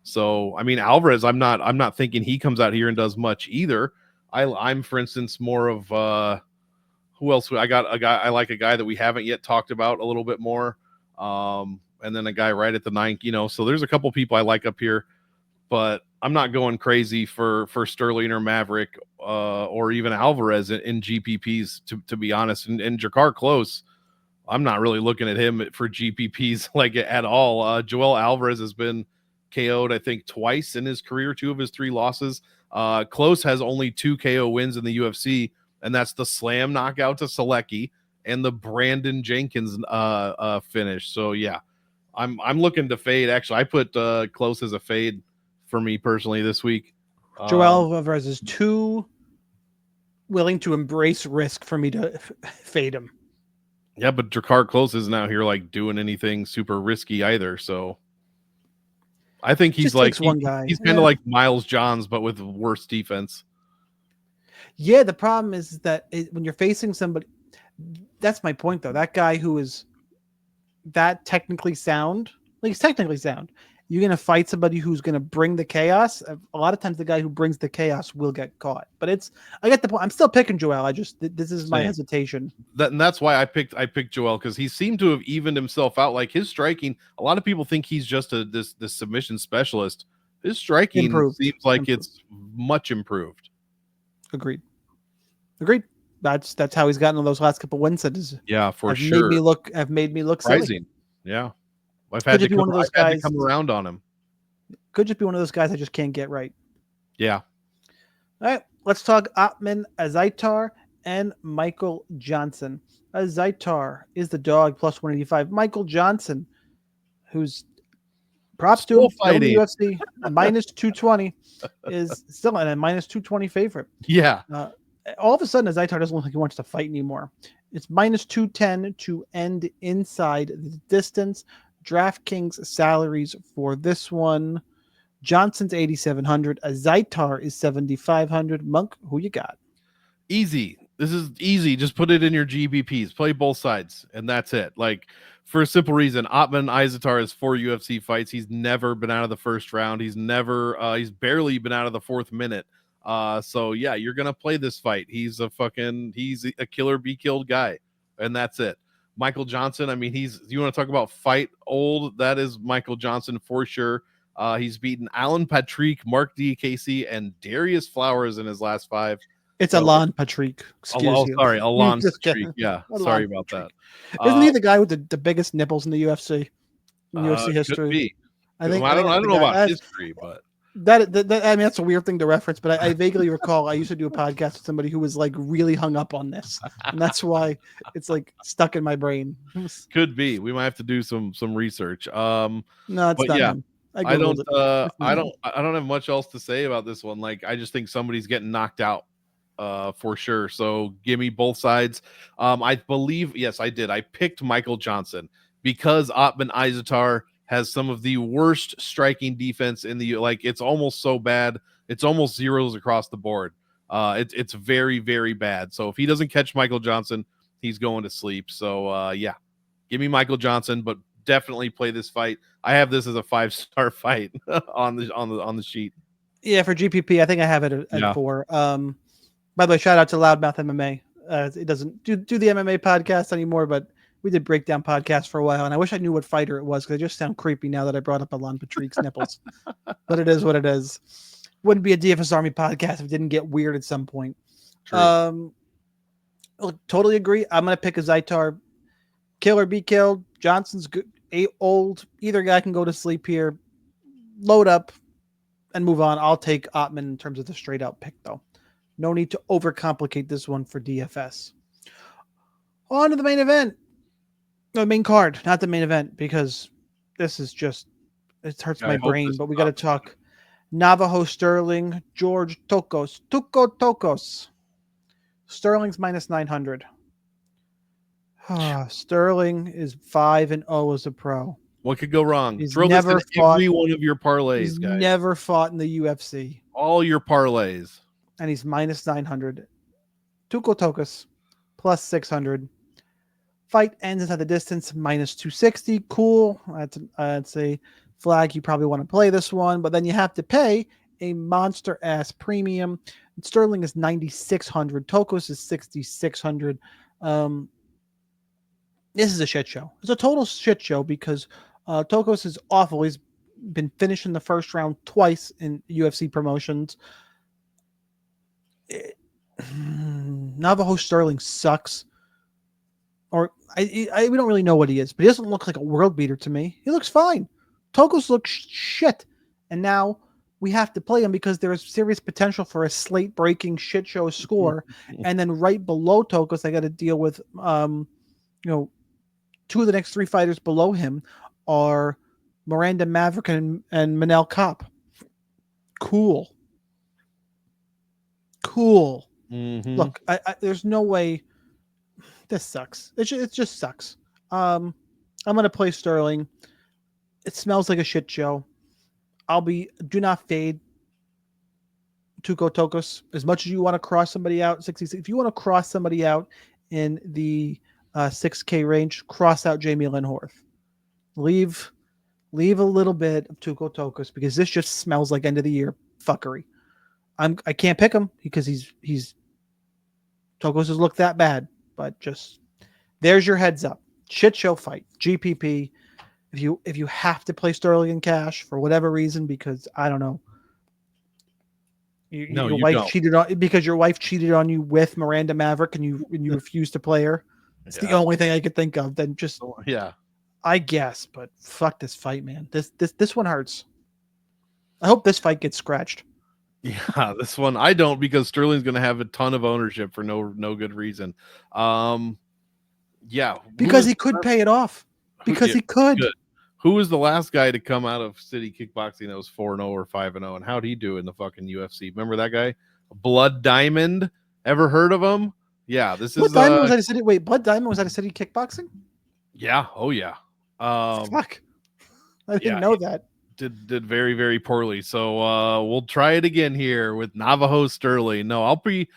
Speaker 2: So I mean, Alvarez, I'm not thinking he comes out here and does much either. I'm for instance more of who else? I like a guy that we haven't yet talked about a little bit more, and then a guy right at the 9th. So there's a couple people I like up here, but I'm not going crazy for Sterling or Maverick or even Alvarez in GPPs, to be honest. And Drakkar Klose, I'm not really looking at him for GPPs at all. Joel Alvarez has been KO'd, I think, twice in his career, 2 of his 3 losses. Klose has only 2 KO wins in the UFC, and that's the slam knockout to Solecki and the Brandon Jenkins finish. So yeah, I'm looking to fade. Actually, I put Klose as a fade for me personally this week.
Speaker 1: Joel Alvarez is too willing to embrace risk for me to fade him.
Speaker 2: Yeah, but Drakkar Klose isn't out here doing anything super risky either. So I think he's one guy. He's kind of like Miles Johns, but with worse defense.
Speaker 1: Yeah, the problem is that when you're facing somebody, that's my point though. That guy who is that technically sound. Like, it's technically sound. You're going to fight somebody who's going to bring the chaos. A lot of times the guy who brings the chaos will get caught. But I get the point. I'm still picking Joel. This is my hesitation.
Speaker 2: And that's why I picked Joel, because he seemed to have evened himself out. Like, his striking, a lot of people think he's just this submission specialist. His striking seems like it's much improved.
Speaker 1: Agreed. That's how he's gotten on those last couple wins.
Speaker 2: For sure.
Speaker 1: Have made me look
Speaker 2: surprising.
Speaker 1: Silly.
Speaker 2: Yeah, I've had to come around on him.
Speaker 1: Could just be one of those guys I just can't get right.
Speaker 2: Yeah.
Speaker 1: All right, let's talk Ottman Azaitar and Michael Johnson. Azaitar is the dog plus 185. Michael Johnson, who's props to him, still in the UFC, minus 220, is still in a minus 220 favorite.
Speaker 2: Yeah.
Speaker 1: All of a sudden, Azaitar doesn't look like he wants to fight anymore. It's minus 210 to end inside the distance. DraftKings salaries for this one: Johnson's 8,700, Azaitar is 7,500. Monk, who you got?
Speaker 2: Easy. This is easy. Just put it in your GBPs. Play both sides, and that's it. Like, for a simple reason, Ottman Azaitar has 4 UFC fights. He's never been out of the first round. He's barely been out of the 4th minute. So yeah, you're gonna play this fight. He's a killer be killed guy, and that's it. Michael Johnson, I mean, you want to talk about fight old? That is Michael Johnson for sure. He's beaten Alan Patrick, Mark DKC, and Darius Flowers in his last 5.
Speaker 1: It's Alan Patrick.
Speaker 2: Sorry, Alan Patrick. Yeah, sorry about that.
Speaker 1: Isn't he the guy with the biggest nipples in the UFC? In UFC history.
Speaker 2: Could be.
Speaker 1: I don't
Speaker 2: know about history, but
Speaker 1: that I mean, that's a weird thing to reference. But I vaguely recall I used to do a podcast with somebody who was like really hung up on this, and that's why it's like stuck in my brain.
Speaker 2: Could be. We might have to do some research.
Speaker 1: No, it's not him.
Speaker 2: I don't have much else to say about this one. Like, I just think somebody's getting knocked out. For sure. So give me both sides. I believe, yes, I did. I picked Michael Johnson because Ottman Azaitar has some of the worst striking defense in the, like, it's almost so bad. It's almost zeros across the board. It's very, very bad. So if he doesn't catch Michael Johnson, he's going to sleep. So yeah, give me Michael Johnson, but definitely play this fight. I have this as a 5-star fight on the sheet.
Speaker 1: Yeah, for GPP, I think I have it at 4. By the way, shout out to Loudmouth MMA. It doesn't do the MMA podcast anymore, but we did breakdown podcasts for a while, and I wish I knew what fighter it was because they just sound creepy now that I brought up Alan Patrick's nipples. But it is what it is. Wouldn't be a DFS Army podcast if it didn't get weird at some point. True. Look, totally agree. I'm going to pick Azaitar. Kill or be killed. Johnson's good, old. Either guy can go to sleep here. Load up and move on. I'll take Ottman in terms of the straight out pick, though. No need to overcomplicate this one for DFS. On to the main event. The main card, not the main event, because this is just, it hurts my brain, but we got to talk Navajo Sterling, George Tokos. Tuko Tokos. Sterling's minus 900. Sterling is 5-0 as a pro.
Speaker 2: What could go wrong?
Speaker 1: He's
Speaker 2: Throw
Speaker 1: never
Speaker 2: this in
Speaker 1: fought,
Speaker 2: every one of your parlays, guys.
Speaker 1: Never fought in the UFC.
Speaker 2: All your parlays.
Speaker 1: And he's minus 900. Tuko Tokos plus 600. Fight ends inside the distance, minus 260. Cool. That's a flag. You probably want to play this one, but then you have to pay a monster ass premium. Sterling is 9,600. Tokos is 6,600. This is a shit show. It's a total shit show because Tokos is awful. He's been finishing the first round twice in UFC promotions. Navajo Sterling sucks. Or we don't really know what he is, but he doesn't look like a world beater to me. He looks fine. Tokos looks shit. And now we have to play him because there is serious potential for a slate-breaking shit show score. And then right below Tokos, I got to deal with, 2 of the next 3 fighters below him are Miranda Maverick and Manel Kopp. Cool.
Speaker 2: Mm-hmm.
Speaker 1: Look, I there's no way. This sucks. It just sucks. I'm gonna play Sterling. It smells like a shit show. Do not fade Tuko Tokos as much as you want to cross somebody out. 66. If you want to cross somebody out in the 6K range, cross out Jamie Lynn Horth. Leave a little bit of Tuco Tokos because this just smells like end of the year fuckery. I can't pick him because he's Tokos has looked that bad, but just there's your heads up. Shit show fight. GPP. If you have to play Sterling in cash for whatever reason, because I don't know,
Speaker 2: No,
Speaker 1: your
Speaker 2: you
Speaker 1: wife
Speaker 2: don't.
Speaker 1: cheated on because your wife cheated on you with Miranda Maverick and you refuse to play her. It's the
Speaker 2: Yeah.
Speaker 1: only thing I could think of. Then just
Speaker 2: Yeah.
Speaker 1: I guess, but fuck this fight, man. This one hurts. I hope this fight gets scratched.
Speaker 2: Yeah, this one I don't because Sterling's going to have a ton of ownership for no good reason. Yeah,
Speaker 1: Because he could pay it off. Because he could.
Speaker 2: Good. Who was the last guy to come out of City Kickboxing that was 4-0 or 5-0? And how'd he do in the fucking UFC? Remember that guy? Blood Diamond? Ever heard of him? Yeah, this
Speaker 1: Blood
Speaker 2: is
Speaker 1: Diamond was at a city. Wait, Blood Diamond was at a City Kickboxing?
Speaker 2: yeah, oh yeah.
Speaker 1: Fuck. I didn't
Speaker 2: yeah,
Speaker 1: know that.
Speaker 2: Did very, very poorly. So we'll try it again here with Navajo Sterling. No, I'll be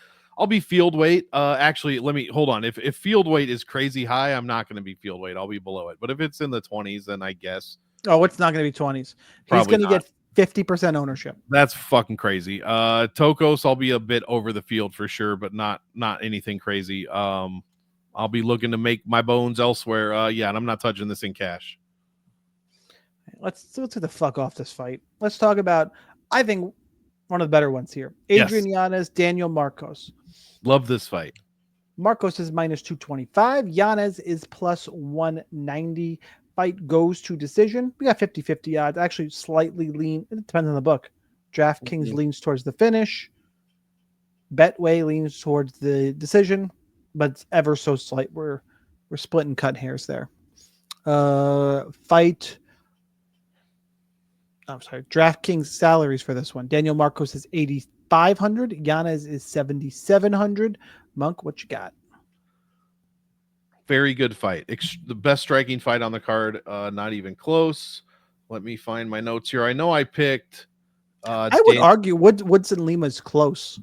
Speaker 2: field weight. Actually, let me hold on. If field weight is crazy high, I'm not going to be field weight. I'll be below it. But if it's in the 20s, then I guess
Speaker 1: Oh, it's not going to be 20s. He's
Speaker 2: probably
Speaker 1: going to get 50% ownership.
Speaker 2: that's fucking crazy. Tokos, I'll be a bit over the field for sure, but not anything crazy. I'll be looking to make my bones elsewhere. Yeah, and I'm not touching this in cash.
Speaker 1: Let's get the fuck off this fight. Let's talk about, I think, one of the better ones here. Adrian Yanez, Daniel Marcos.
Speaker 2: Love this fight.
Speaker 1: Marcos is minus 225. Yanez is plus 190. Fight goes to decision. We got 50-50 odds. Actually, slightly lean. It depends on the book. DraftKings leans towards the finish. Betway leans towards the decision, but it's ever so slight. We're splitting cut hairs there. Fight. I'm sorry. DraftKings salaries for this one. Daniel Marcos is 8,500. Yanez is 7,700. Monk, what you got?
Speaker 2: Very good fight. The best striking fight on the card. Not even close. Let me find my notes here. I know I picked.
Speaker 1: I would argue Woodson Lima's close.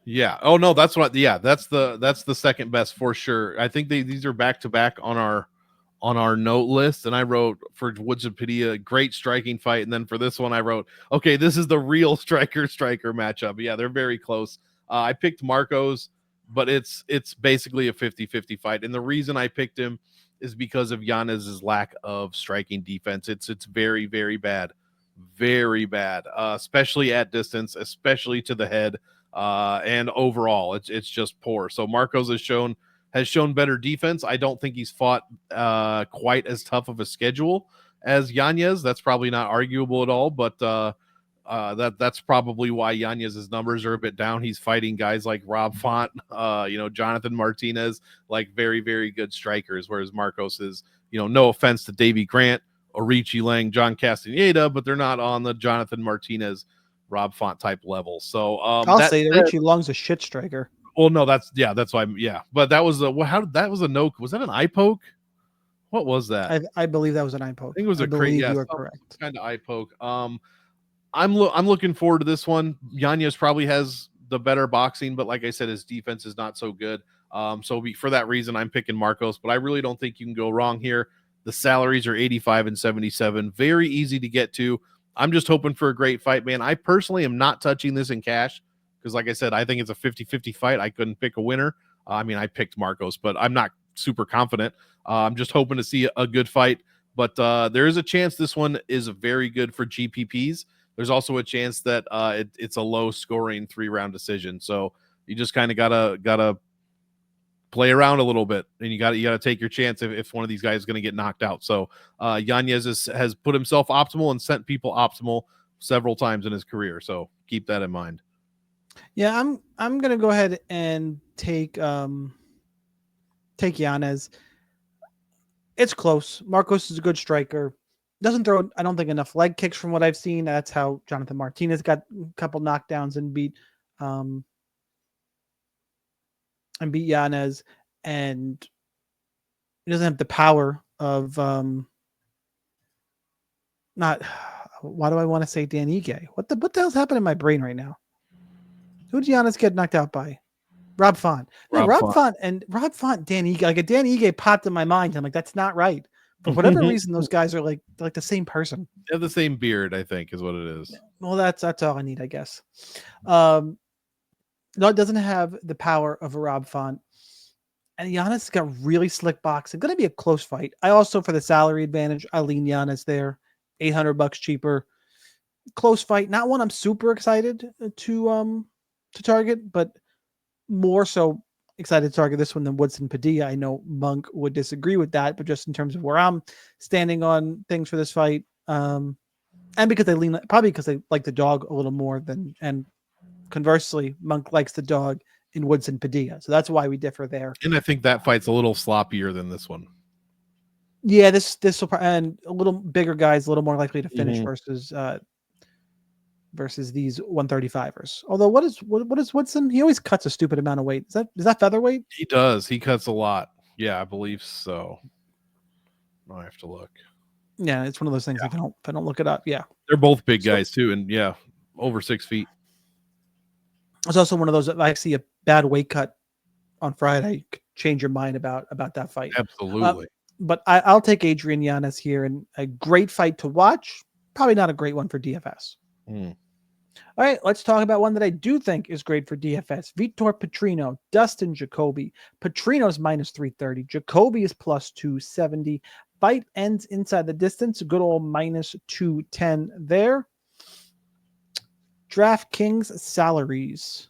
Speaker 2: Yeah. Oh no, that's what. Yeah, that's the second best for sure. I think these are back to back on our note list, and I wrote for Woodson Padilla, great striking fight, and then for this one I wrote, okay, this is the real striker matchup. Yeah, they're very close. I picked Marcos, but it's basically a 50-50 fight, and the reason I picked him is because of Yanez's lack of striking defense. It's very, very bad, very bad, especially at distance, especially to the head, and overall, it's just poor. So Marcos has shown better defense. I don't think he's fought quite as tough of a schedule as Yanez. That's probably not arguable at all, but that's probably why Yanez's numbers are a bit down. He's fighting guys like Rob Font, Jonathan Martinez, like very, very good strikers, whereas Marcos is, no offense to Davey Grant, Orichi Lang, John Castaneda, but they're not on the Jonathan Martinez, Rob Font type level. So
Speaker 1: I'll say that Richie Long's a shit striker.
Speaker 2: Well, no, that's why. Yeah, but that was that was a no. Was that an eye poke? What was that?
Speaker 1: I believe that was an eye poke.
Speaker 2: I think it was a crazy. Yeah,
Speaker 1: you are correct.
Speaker 2: Kind of eye poke. I'm looking forward to this one. Yanez probably has the better boxing, but like I said, his defense is not so good. So for that reason, I'm picking Marcos. But I really don't think you can go wrong here. The salaries are 85 and 77. Very easy to get to. I'm just hoping for a great fight, man. I personally am not touching this in cash because, like I said, I think it's a 50-50 fight. I couldn't pick a winner. I picked Marcos, but I'm not super confident. I'm just hoping to see a good fight. But there is a chance this one is very good for GPPs. There's also a chance that it's a low-scoring 3-round decision. So you just kind of gotta play around a little bit, and you gotta take your chance if one of these guys is gonna get knocked out. So Yanez has put himself optimal and sent people optimal several times in his career. So keep that in mind.
Speaker 1: Yeah, I'm gonna go ahead and take Yanez. It's close. Marcos is a good striker. Doesn't throw, I don't think, enough leg kicks from what I've seen. That's how Jonathan Martinez got a couple knockdowns and beat Yanez, and he doesn't have the power of not. Why do I want to say Dan Ige? What the hell's happening in my brain right now? Who did Yanez get knocked out by? Rob Font. Rob Font, Dan Ige. Like a Dan Ige popped in my mind. I'm like, that's not right. For whatever reason, those guys are like the same person.
Speaker 2: They have the same beard, I think, is what it is.
Speaker 1: Well, that's all I need, I guess. No, it doesn't have the power of a Rob Font. And Giannis got really slick boxing. Going to be a close fight. I also, for the salary advantage, I lean Giannis there. $800 cheaper. Close fight. Not one I'm super excited to target, but more so excited to target this one than Woodson Padilla. I know Monk would disagree with that, but just in terms of where I'm standing on things for this fight, and because they probably because they like the dog a little more than, and conversely, Monk likes the dog in Woodson Padilla, so that's why we differ there.
Speaker 2: And I think that fight's a little sloppier than this one.
Speaker 1: Yeah, this will, and a little bigger guys, a little more likely to finish versus these 135ers. Although what is Woodson? He always cuts a stupid amount of weight. Is that featherweight?
Speaker 2: He does. He cuts a lot. Yeah, I believe so. I have to look.
Speaker 1: Yeah, it's one of those things. If I don't look it up, yeah,
Speaker 2: they're both big guys too, and over 6 feet.
Speaker 1: It's also one of those that I see a bad weight cut on Friday, you could change your mind about that fight.
Speaker 2: Absolutely.
Speaker 1: But I'll take Adrian Yanez here, and a great fight to watch. Probably not a great one for DFS. All right, let's talk about one that I do think is great for DFS. Vitor Petrino, Dustin Jacoby. Petrino's minus 330. Jacoby is plus 270. Fight ends inside the distance. Good old minus 210 there. DraftKings salaries.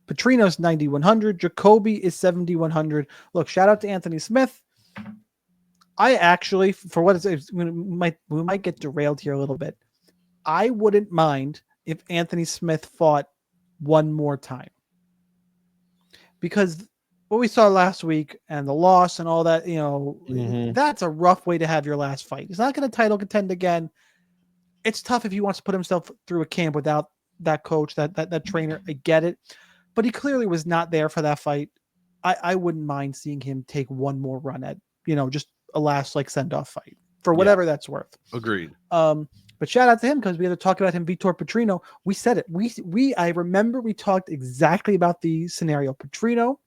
Speaker 1: Petrino's 9,100. Jacoby is 7,100. Look, shout out to Anthony Smith. I actually, for what it's, we might get derailed here a little bit. I wouldn't mind if Anthony Smith fought one more time, because what we saw last week and the loss and all that, that's a rough way to have your last fight. He's not going to title contend again. It's tough if he wants to put himself through a camp without that coach, that trainer. I get it, but he clearly was not there for that fight. I wouldn't mind seeing him take one more run at, just a last send-off fight for whatever that's worth.
Speaker 2: Agreed.
Speaker 1: But shout out to him, because we had to talk about him, Vitor Petrino. We said it. I remember we talked exactly about the scenario. Petrino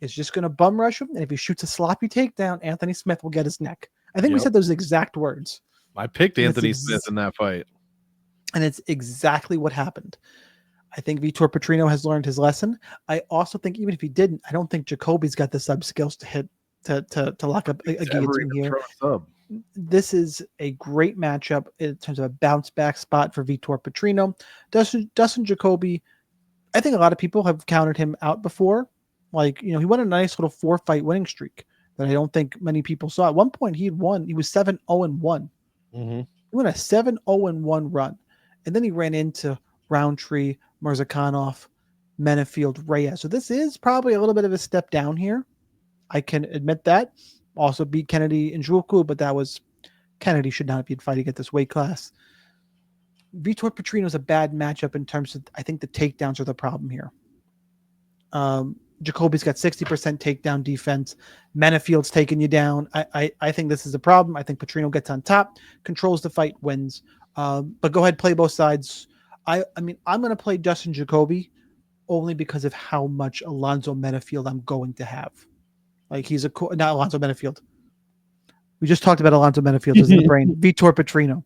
Speaker 1: is just going to bum rush him, and if he shoots a sloppy takedown, Anthony Smith will get his neck. I think we said those exact words.
Speaker 2: I picked Anthony Smith in that fight.
Speaker 1: And it's exactly what happened. I think Vitor Petrino has learned his lesson. I also think even if he didn't, I don't think Jacoby's got the sub skills to hit to lock up a guillotine here. This is a great matchup in terms of a bounce back spot for Vitor Petrino. Dustin Jacoby, I think a lot of people have counted him out before. He won a nice little 4-fight winning streak that I don't think many people saw. At one point, he was 7-0-1. He went a 7-0-1 run, and then he ran into Roundtree, Mirzakhanov, Menefield, Reyes. So this is probably a little bit of a step down here. I can admit that. Also beat Kennedy and Njoku, but Kennedy should not be fighting at this weight class. Vitor Petrino is a bad matchup in terms of, I think the takedowns are the problem here. Jacoby's got 60% takedown defense. Menefield's taking you down. I think this is a problem. I think Petrino gets on top, controls the fight, wins. But go ahead, play both sides. I'm going to play Dustin Jacoby only because of how much Alonzo Menefield I'm going to have. He's not Alonzo Menefield. We just talked about Alonzo Menefield as the brain. Vitor Petrino.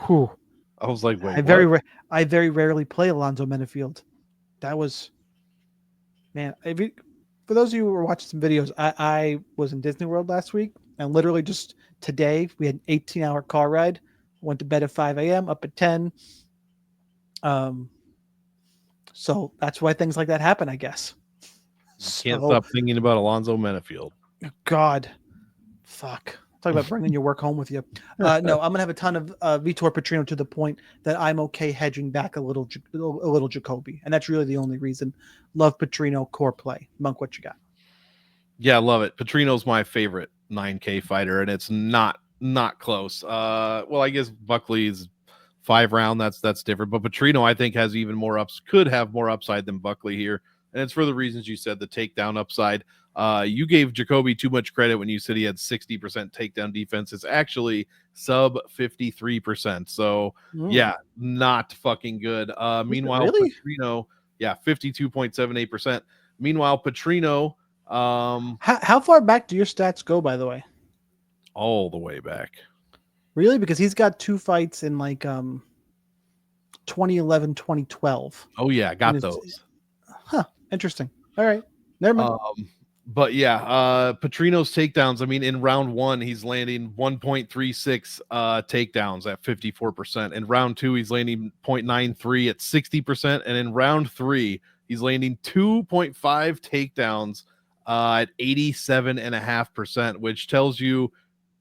Speaker 1: Whew.
Speaker 2: I was like, wait,
Speaker 1: I very rarely play Alonzo Menefield. That was, man. For those of you who were watching some videos, I was in Disney World last week, and literally just today we had an 18-hour car ride. Went to bed at 5 a.m., up at 10. So that's why things like that happen, I guess.
Speaker 2: Can't stop thinking about Alonzo Menefield.
Speaker 1: God, fuck. Talk about bringing your work home with you. No, I'm gonna have a ton of Vitor Petrino to the point that I'm okay hedging back a little Jacoby, and that's really the only reason. Love Petrino core play. Monk, what you got?
Speaker 2: Yeah, I love it. Petrino's my favorite 9K fighter, and it's not close. Well, I guess Buckley's 5-round. That's different, but Petrino I think has even more could have more upside than Buckley here. And it's for the reasons you said, the takedown upside. You gave Jacoby too much credit when you said he had 60% takedown defense. It's actually sub 53%. So, yeah, not fucking good. Meanwhile,
Speaker 1: really?
Speaker 2: Petrino, 52.78%. Meanwhile, Petrino
Speaker 1: How far back do your stats go, by the way?
Speaker 2: All the way back.
Speaker 1: Really? Because he's got 2 fights in like 2011, 2012.
Speaker 2: Oh yeah,
Speaker 1: And
Speaker 2: got
Speaker 1: it's,
Speaker 2: those.
Speaker 1: interesting. All right. Never mind.
Speaker 2: But yeah, Petrino's takedowns. I mean, in round 1, he's landing 1.36 takedowns at 54%. In round 2, he's landing 0.93 at 60%. And in round 3, he's landing 2.5 takedowns at 87.5%, which tells you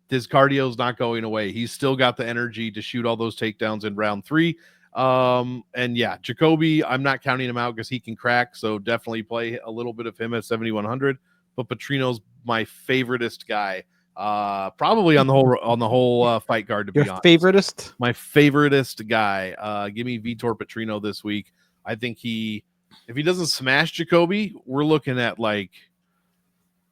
Speaker 2: his cardio is not going away. He's still got the energy to shoot all those takedowns in round 3. And yeah, Jacoby, I'm not counting him out because he can crack. So definitely play a little bit of him at 7,100. But Petrino's my favoritist guy. Probably on the whole fight card, to
Speaker 1: Your
Speaker 2: be honest.
Speaker 1: favoritist?
Speaker 2: My favoritist guy. Give me Vitor Petrino this week. I think if he doesn't smash Jacoby, we're looking at like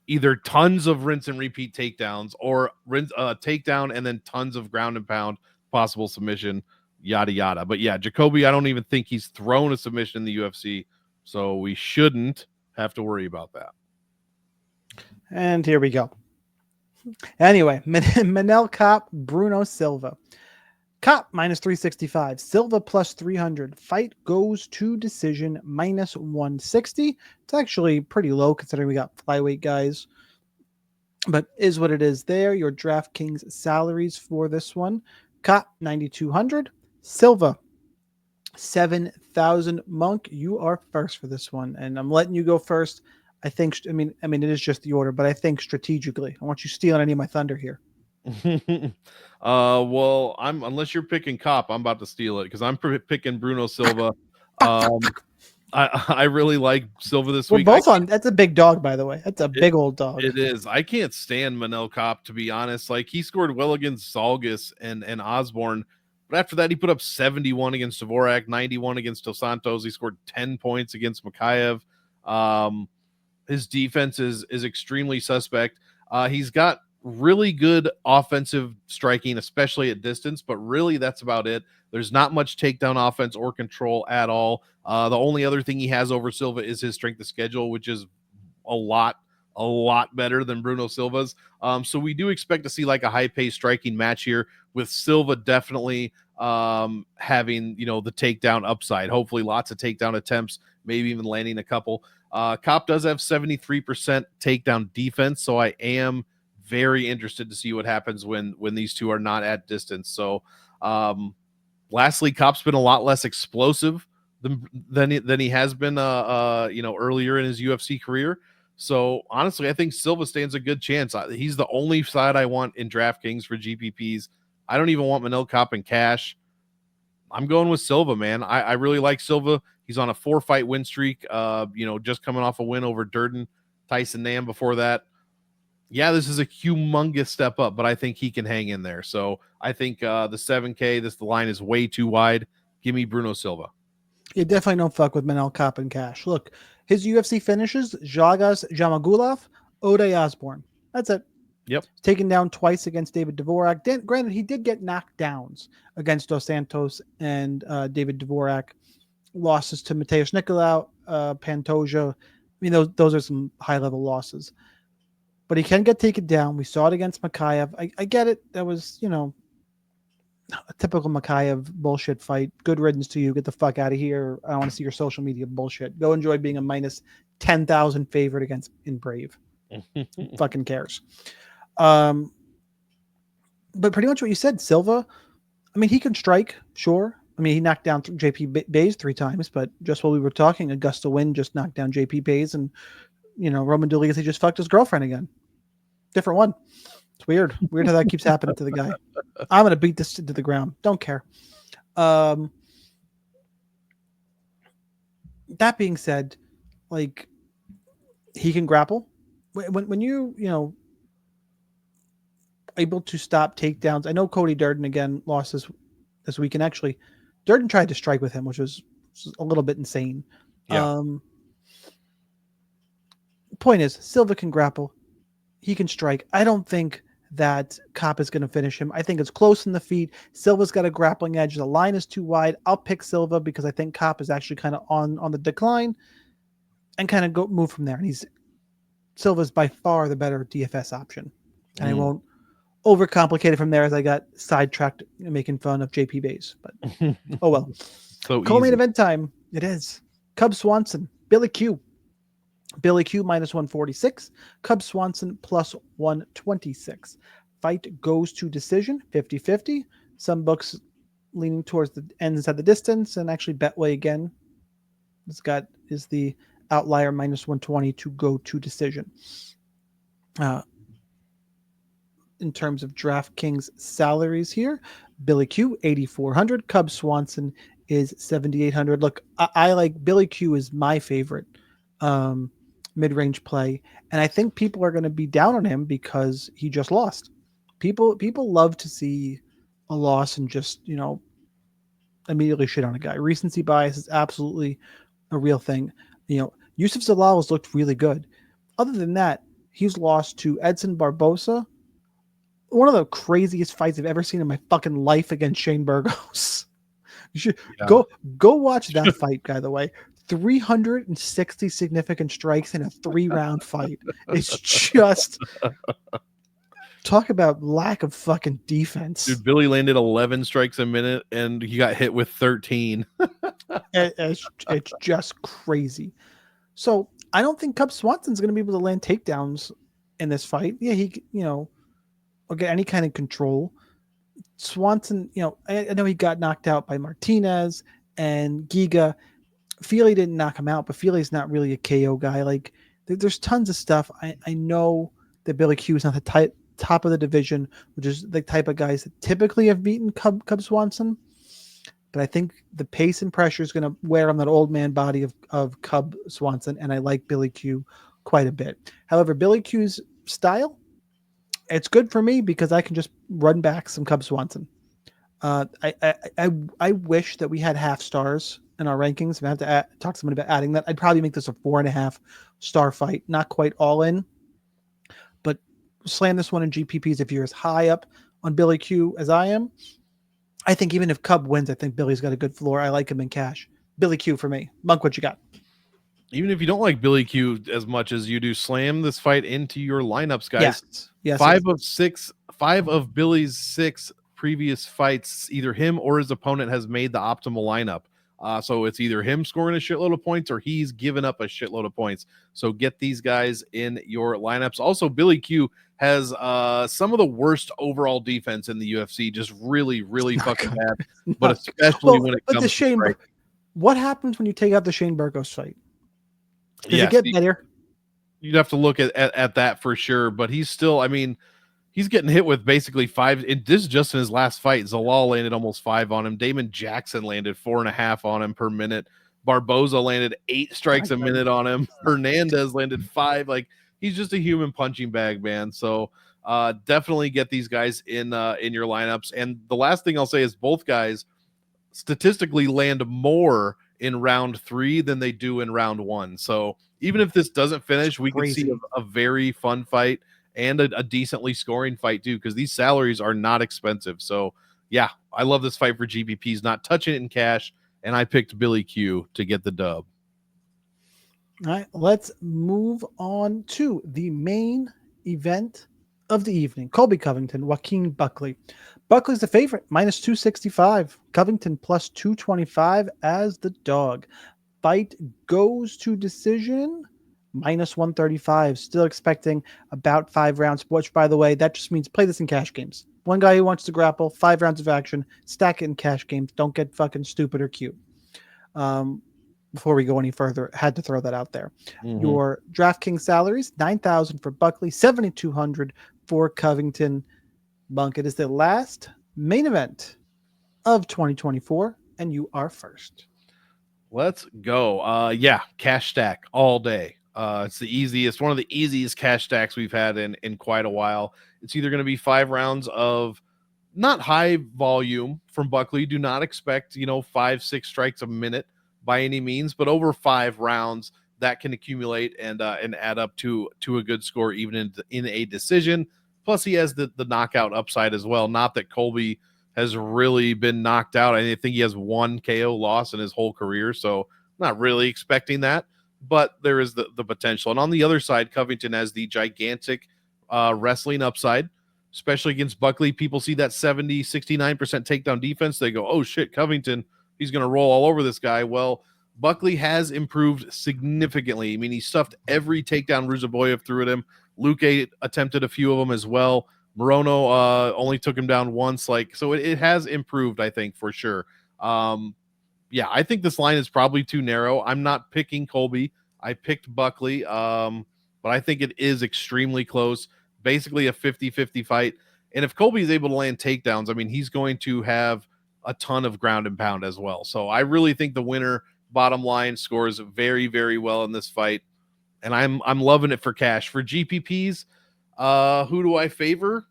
Speaker 2: either tons of rinse and repeat takedowns or takedown and then tons of ground and pound, possible submission, yada yada. But yeah, Jacoby, I don't even think he's thrown a submission in the UFC, so we shouldn't have to worry about that.
Speaker 1: And here we go. Anyway, Manel Cop, Bruno Silva. Cop minus 365, Silva plus 300. Fight goes to decision minus 160. It's actually pretty low considering we got flyweight guys, but is what it is there. Your DraftKings salaries for this one: Cop 9,200, Silva 7,000. Monk, you are first for this one, and I'm letting you go first. I mean, it is just the order, but I think strategically. I want you stealing any of my thunder here.
Speaker 2: Well, unless you're picking Cop, I'm about to steal it because I'm picking Bruno Silva. I really like Silva this week.
Speaker 1: We're both on. That's a big dog, by the way. That's a big old dog.
Speaker 2: It is. I can't stand Manel Cop, to be honest. Like, he scored well against Zalgas and Osborne, but after that, he put up 71 against Dvorak, 91 against Dos Santos. He scored 10 points against Makayev. His defense is extremely suspect. He's got really good offensive striking, especially at distance, but really that's about it. There's not much takedown offense or control at all. The only other thing he has over Silva is his strength of schedule, which is a lot better than Bruno Silva's. So we do expect to see like a high-paced striking match here, with Silva definitely having, the takedown upside. Hopefully lots of takedown attempts, maybe even landing a couple. Cop does have 73% takedown defense, so I am very interested to see what happens when these two are not at distance. So lastly, Cop's been a lot less explosive than he has been earlier in his UFC career. So honestly, I think Silva stands a good chance. He's the only side I want in DraftKings for GPPs. I don't even want Manel Cop in cash. I'm going with Silva, man. I really like Silva. He's on a 4-fight win streak, just coming off a win over Durden, Tyson Nam before that. Yeah, this is a humongous step up, but I think he can hang in there. So I think the 7K, the line is way too wide. Give me Bruno Silva.
Speaker 1: You definitely don't fuck with Manel Cop in cash. Look, his UFC finishes: Jagas Jamagulov, Ode Osborne. That's it.
Speaker 2: Yep.
Speaker 1: Taken down twice against David Dvorak. Granted, he did get knocked downs against Dos Santos and David Dvorak. Losses to Mateusz Nicolau, Pantoja. I mean, those are some high-level losses. But he can get taken down. We saw it against Makayev. I get it. That was, a typical Makayev bullshit fight. Good riddance to you. Get the fuck out of here. I don't want to see your social media bullshit. Go enjoy being a minus 10,000 favorite in Brave. Fucking cares. But pretty much what you said, Silva, I mean, he can strike, sure. I mean, he knocked down JP Bays 3 times, but just while we were talking, Augusta Wynn just knocked down JP Bays, and, Roman Dolidze, he just fucked his girlfriend again. Different one. It's weird. Weird how that keeps happening to the guy. I'm going to beat this to the ground. Don't care. That being said, like, he can grapple. When you able to stop takedowns. I know Cody Durden again lost this week, and actually Durden tried to strike with him, which was a little bit insane.
Speaker 2: Yeah.
Speaker 1: Point is, Silva can grapple. He can strike. I don't think that Cop is going to finish him. I think it's close in the feet. Silva's got a grappling edge. The line is too wide. I'll pick Silva because I think Cop is actually kind of on the decline and kind of move from there. And he's Silva's by far the better DFS option. And I
Speaker 2: Mm.
Speaker 1: won't overcomplicate it from there as I got sidetracked making fun of JP Bays. But oh well.
Speaker 2: So
Speaker 1: Co-main
Speaker 2: easy.
Speaker 1: event time. It is. Cub Swanson, Billy Q. Billy Q minus 146. Cub Swanson plus 126. Fight goes to decision 50-50. Some books leaning towards the ends at the distance, and actually Betway again is the outlier minus 120 to go to decision. In terms of DraftKings salaries here, Billy Q 8,400. Cub Swanson is 7,800. Look, I like Billy Q is my favorite mid-range play, and I think people are going to be down on him because he just lost. People love to see a loss and just immediately shit on a guy. Recency bias is absolutely a real thing. Yusuf Zalal has looked really good. Other than that, he's lost to Edson Barbosa, one of the craziest fights I've ever seen in my fucking life against Shane Burgos. You should go watch that fight, by the way. 360 significant strikes in a 3-round fight. It's just talk about lack of fucking defense.
Speaker 2: Dude, Billy landed 11 strikes a minute and he got hit with 13.
Speaker 1: It's just crazy. So I don't think Cub Swanson's going to be able to land takedowns in this fight. Yeah, he, or get any kind of control. Swanson, I know he got knocked out by Martinez and Giga. Feely didn't knock him out, but Feely's not really a KO guy. Like, there's tons of stuff. I know that Billy Q is not the top of the division, which is the type of guys that typically have beaten Cub Swanson. But I think the pace and pressure is going to wear on that old man body of Cub Swanson, and I like Billy Q quite a bit. However, Billy Q's style, it's good for me because I can just run back some Cub Swanson. I wish that we had half stars in our rankings. If I have to talk to someone about adding that, I'd probably make this a 4.5 star fight. Not quite all in, but slam this one in GPPs if you're as high up on Billy Q as I am. I think even if Cub wins, I think Billy's got a good floor. I like him in cash. Billy Q for me. Monk, what you got?
Speaker 2: Even if you don't like Billy Q as much as you do, slam this fight into your lineups, guys.
Speaker 1: Yes.
Speaker 2: 5 of Billy's 6 previous fights, either him or his opponent has made the optimal lineup. So it's either him scoring a shitload of points or he's given up a shitload of points. So get these guys in your lineups. Also, Billy Q has some of the worst overall defense in the UFC. Just really, really fucking bad. But especially when it comes to strike.
Speaker 1: What happens when you take out the Shane Burgos fight? Does it get better?
Speaker 2: You'd have to look at that for sure. But he's still, he's getting hit with basically 5. This is just in his last fight. Zalal landed almost 5 on him. Damon Jackson landed 4.5 on him per minute. Barboza landed 8 strikes a minute on him. Hernandez landed 5. Like, he's just a human punching bag, man. So definitely get these guys in your lineups. And the last thing I'll say is both guys statistically land more in round 3 than they do in round 1. So even if this doesn't finish, we can see a very fun fight and a decently scoring fight too, because these salaries are not expensive. So yeah, I love this fight for GPPs, not touching it in cash, and I picked Billy Q to get the dub.
Speaker 1: All right, let's move on to the main event of the evening. Colby Covington, Joaquin Buckley. Buckley's the favorite, minus 265. Covington plus 225 as the dog. Fight goes to decision, minus 135. Still expecting about 5 rounds, which, by the way, that just means play this in cash games. One guy who wants to grapple, 5 rounds of action, stack it in cash games. Don't get fucking stupid or cute. Before we go any further, had to throw that out there. Mm-hmm. Your DraftKings salaries, $9,000 for Buckley, $7,200 for Covington. Monk, it is the last main event of 2024, and you are first.
Speaker 2: Let's go. Yeah, cash stack all day. It's the easiest, one of the easiest cash stacks we've had in quite a while. It's either going to be 5 rounds of not high volume from Buckley. Do not expect, 5-6 strikes a minute by any means, but over 5 rounds that can accumulate and add up to a good score, even in a decision. Plus, he has the knockout upside as well. Not that Colby has really been knocked out. I think he has 1 KO loss in his whole career, so not really expecting that. but there is the potential. And on the other side, Covington has the gigantic wrestling upside, especially against Buckley. People see that 70, 69% takedown defense. They go, oh shit, Covington, he's going to roll all over this guy. Well, Buckley has improved significantly. I mean, he stuffed every takedown Ruzaboyev threw at him. Luque attempted a few of them as well. Morono only took him down once. So it has improved, I think, for sure. Yeah, I think this line is probably too narrow. I'm not picking Colby. I picked Buckley, but I think it is extremely close. Basically a 50-50 fight. And if Colby is able to land takedowns, I mean, he's going to have a ton of ground and pound as well. So I really think the winner, bottom line, scores very, very well in this fight. And I'm loving it for cash. For GPPs, who do I favor?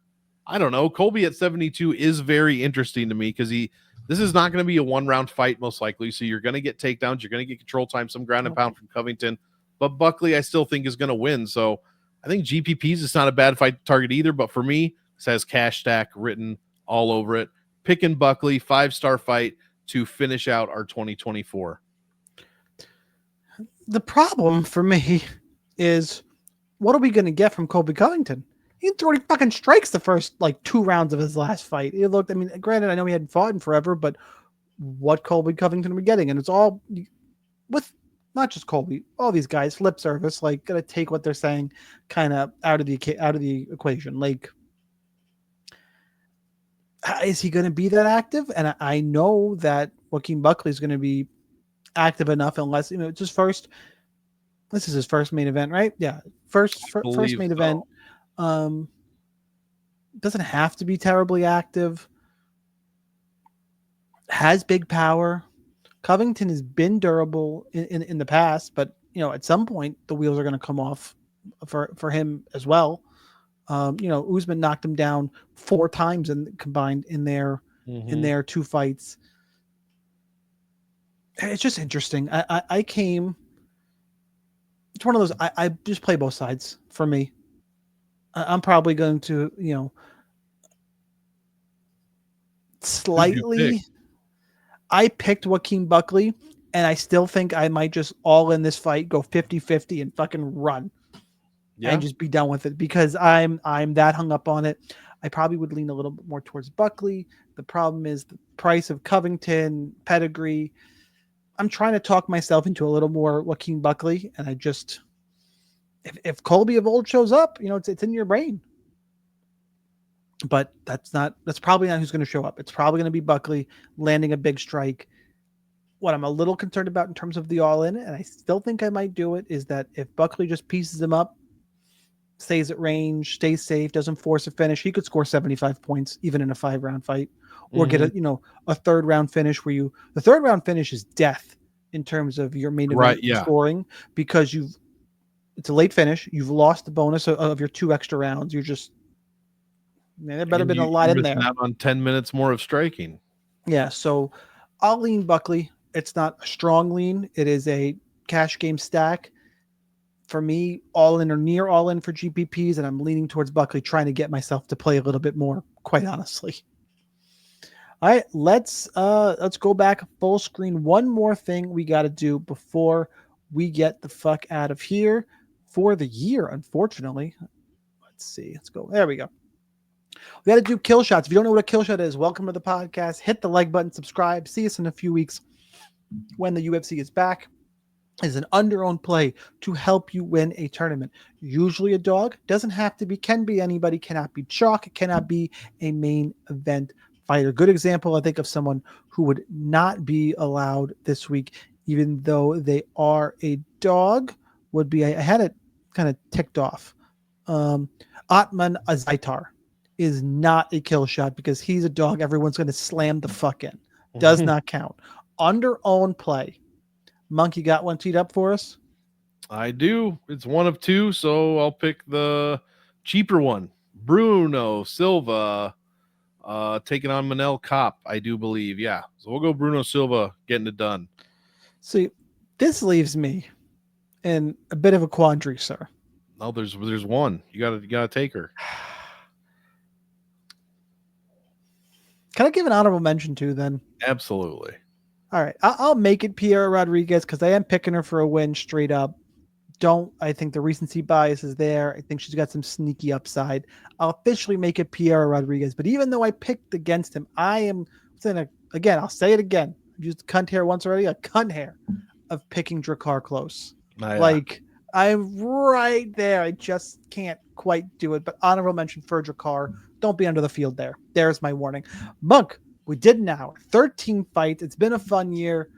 Speaker 2: I don't know. Colby at 72 is very interesting to me because this is not going to be a one-round fight most likely. So you're going to get takedowns. You're going to get control time, some ground and pound from Covington. But Buckley, I still think, is going to win. So I think GPPs is not a bad fight to target either. But for me, it has cash stack written all over it. Picking Buckley, 5-star fight to finish out our 2024.
Speaker 1: The problem for me is, what are we going to get from Colby Covington? He threw fucking strikes the first 2 rounds of his last fight. It looked, I mean, granted, I know he hadn't fought in forever, but what Colby Covington are we getting? And it's all with not just Colby, all these guys, lip service, gonna take what they're saying kind of out of the equation. Is he going to be that active? And I know that Joaquin Buckley is going to be active enough, unless it's his first. This is his first main event, right? Yeah, first main event. Doesn't have to be terribly active. Has big power. Covington has been durable in the past, but at some point the wheels are going to come off for him as well. Usman knocked him down 4 times combined in their 2 fights. It's just interesting. I came. It's one of those. I just play both sides for me. I'm probably going to slightly. I picked Joaquin Buckley, and I still think I might just all in this fight, go 50-50 and fucking run. Yeah. And just be done with it because I'm that hung up on it. I probably would lean a little bit more towards Buckley. The problem is the price of Covington, pedigree. I'm trying to talk myself into a little more Joaquin Buckley, and I just if Colby of old shows up, it's in your brain. But that's probably not who's going to show up. It's probably going to be Buckley landing a big strike. What I'm a little concerned about in terms of the all-in, and I still think I might do it, is that if Buckley just pieces him up, stays at range, stays safe, doesn't force a finish, he could score 75 points even in a 5-round fight, or get a 3rd round finish where the 3rd round finish is death in terms of your main event scoring, because it's a late finish. You've lost the bonus of your 2 extra rounds. You're just, there better have been a lot in there.
Speaker 2: Out on 10 minutes more of striking.
Speaker 1: Yeah. So I'll lean Buckley. It's not a strong lean. It is a cash game stack. For me, all in or near all in for GPPs, and I'm leaning towards Buckley, trying to get myself to play a little bit more, quite honestly. All right, let's go back full screen. One more thing we got to do before we get the fuck out of here for the year, unfortunately. Let's see. Let's go. There we go. We got to do kill shots. If you don't know what a kill shot is, welcome to the podcast. Hit the like button, subscribe. See us in a few weeks when the UFC is back. Is an under-owned play to help you win a tournament. Usually a dog, doesn't have to be, can be anybody, cannot be chalk, cannot be a main event fighter. Good example, I think, of someone who would not be allowed this week, even though they are a dog, would be, I had it kind of ticked off. Atman Azaitar is not a kill shot because he's a dog everyone's going to slam the fuck in. Does not count. Under-owned play. Monk, you got one teed up for us?
Speaker 2: I do. It's one of 2, so I'll pick the cheaper one. Bruno Silva taking on Manel Kopp, I do believe. Yeah. So we'll go Bruno Silva getting it done.
Speaker 1: See, this leaves me in a bit of a quandary, sir.
Speaker 2: No, there's one. You gotta take her.
Speaker 1: Can I give an honorable mention too then?
Speaker 2: Absolutely.
Speaker 1: All right, I'll make it Piera Rodriguez because I am picking her for a win straight up. don't. I think the recency bias is there. I think she's got some sneaky upside. I'll officially make it Piera Rodriguez. But even though I picked against him, I am again. I'll say it again. I've used cunt hair once already. A cunt hair of picking Drakkar close. Like I'm right there. I just can't quite do it. But honorable mention for Drakkar. Don't be under the field there. There's my warning. Monk, we did an hour. 13 fights. It's been a fun year.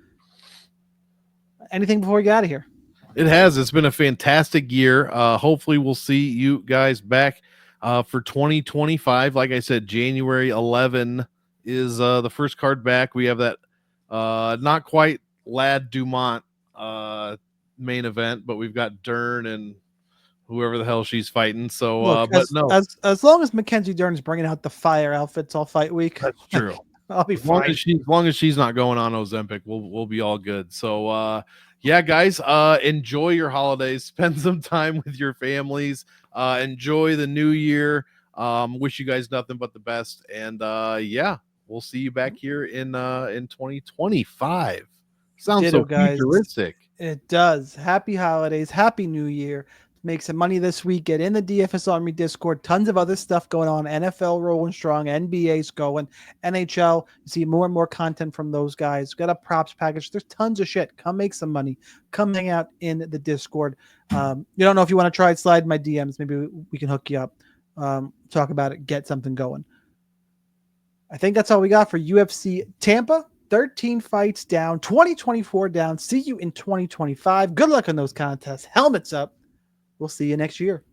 Speaker 1: Anything before we get out of here?
Speaker 2: It has. It's been a fantastic year. Hopefully we'll see you guys back for 2025. Like I said, January 11 is the first card back. We have that not quite Lad Dumont main event, but we've got Dern and whoever the hell she's fighting. So,
Speaker 1: Look,
Speaker 2: but no,
Speaker 1: as long as Mackenzie Dern is bringing out the fire outfits all fight week,
Speaker 2: that's true.
Speaker 1: I'll be fine.
Speaker 2: As long as she's not going on Ozempic, we'll be all good. So, yeah, guys, enjoy your holidays. Spend some time with your families. Enjoy the new year. Wish you guys nothing but the best. And yeah, we'll see you back here in 2025. Sounds
Speaker 1: Ditto,
Speaker 2: so
Speaker 1: guys.
Speaker 2: futuristic.
Speaker 1: It does. Happy holidays. Happy New Year. Make some money this week. Get in the DFS Army Discord. Tons of other stuff going on. NFL rolling strong. NBA's going. NHL. You see more and more content from those guys. Got a props package. There's tons of shit. Come make some money. Come hang out in the Discord. You don't know if you want to try it. Slide in my DMs. Maybe we can hook you up. Talk about it. Get something going. I think that's all we got for UFC Tampa. 13 fights down. 2024 down. See you in 2025. Good luck on those contests. Helmets up. We'll see you next year.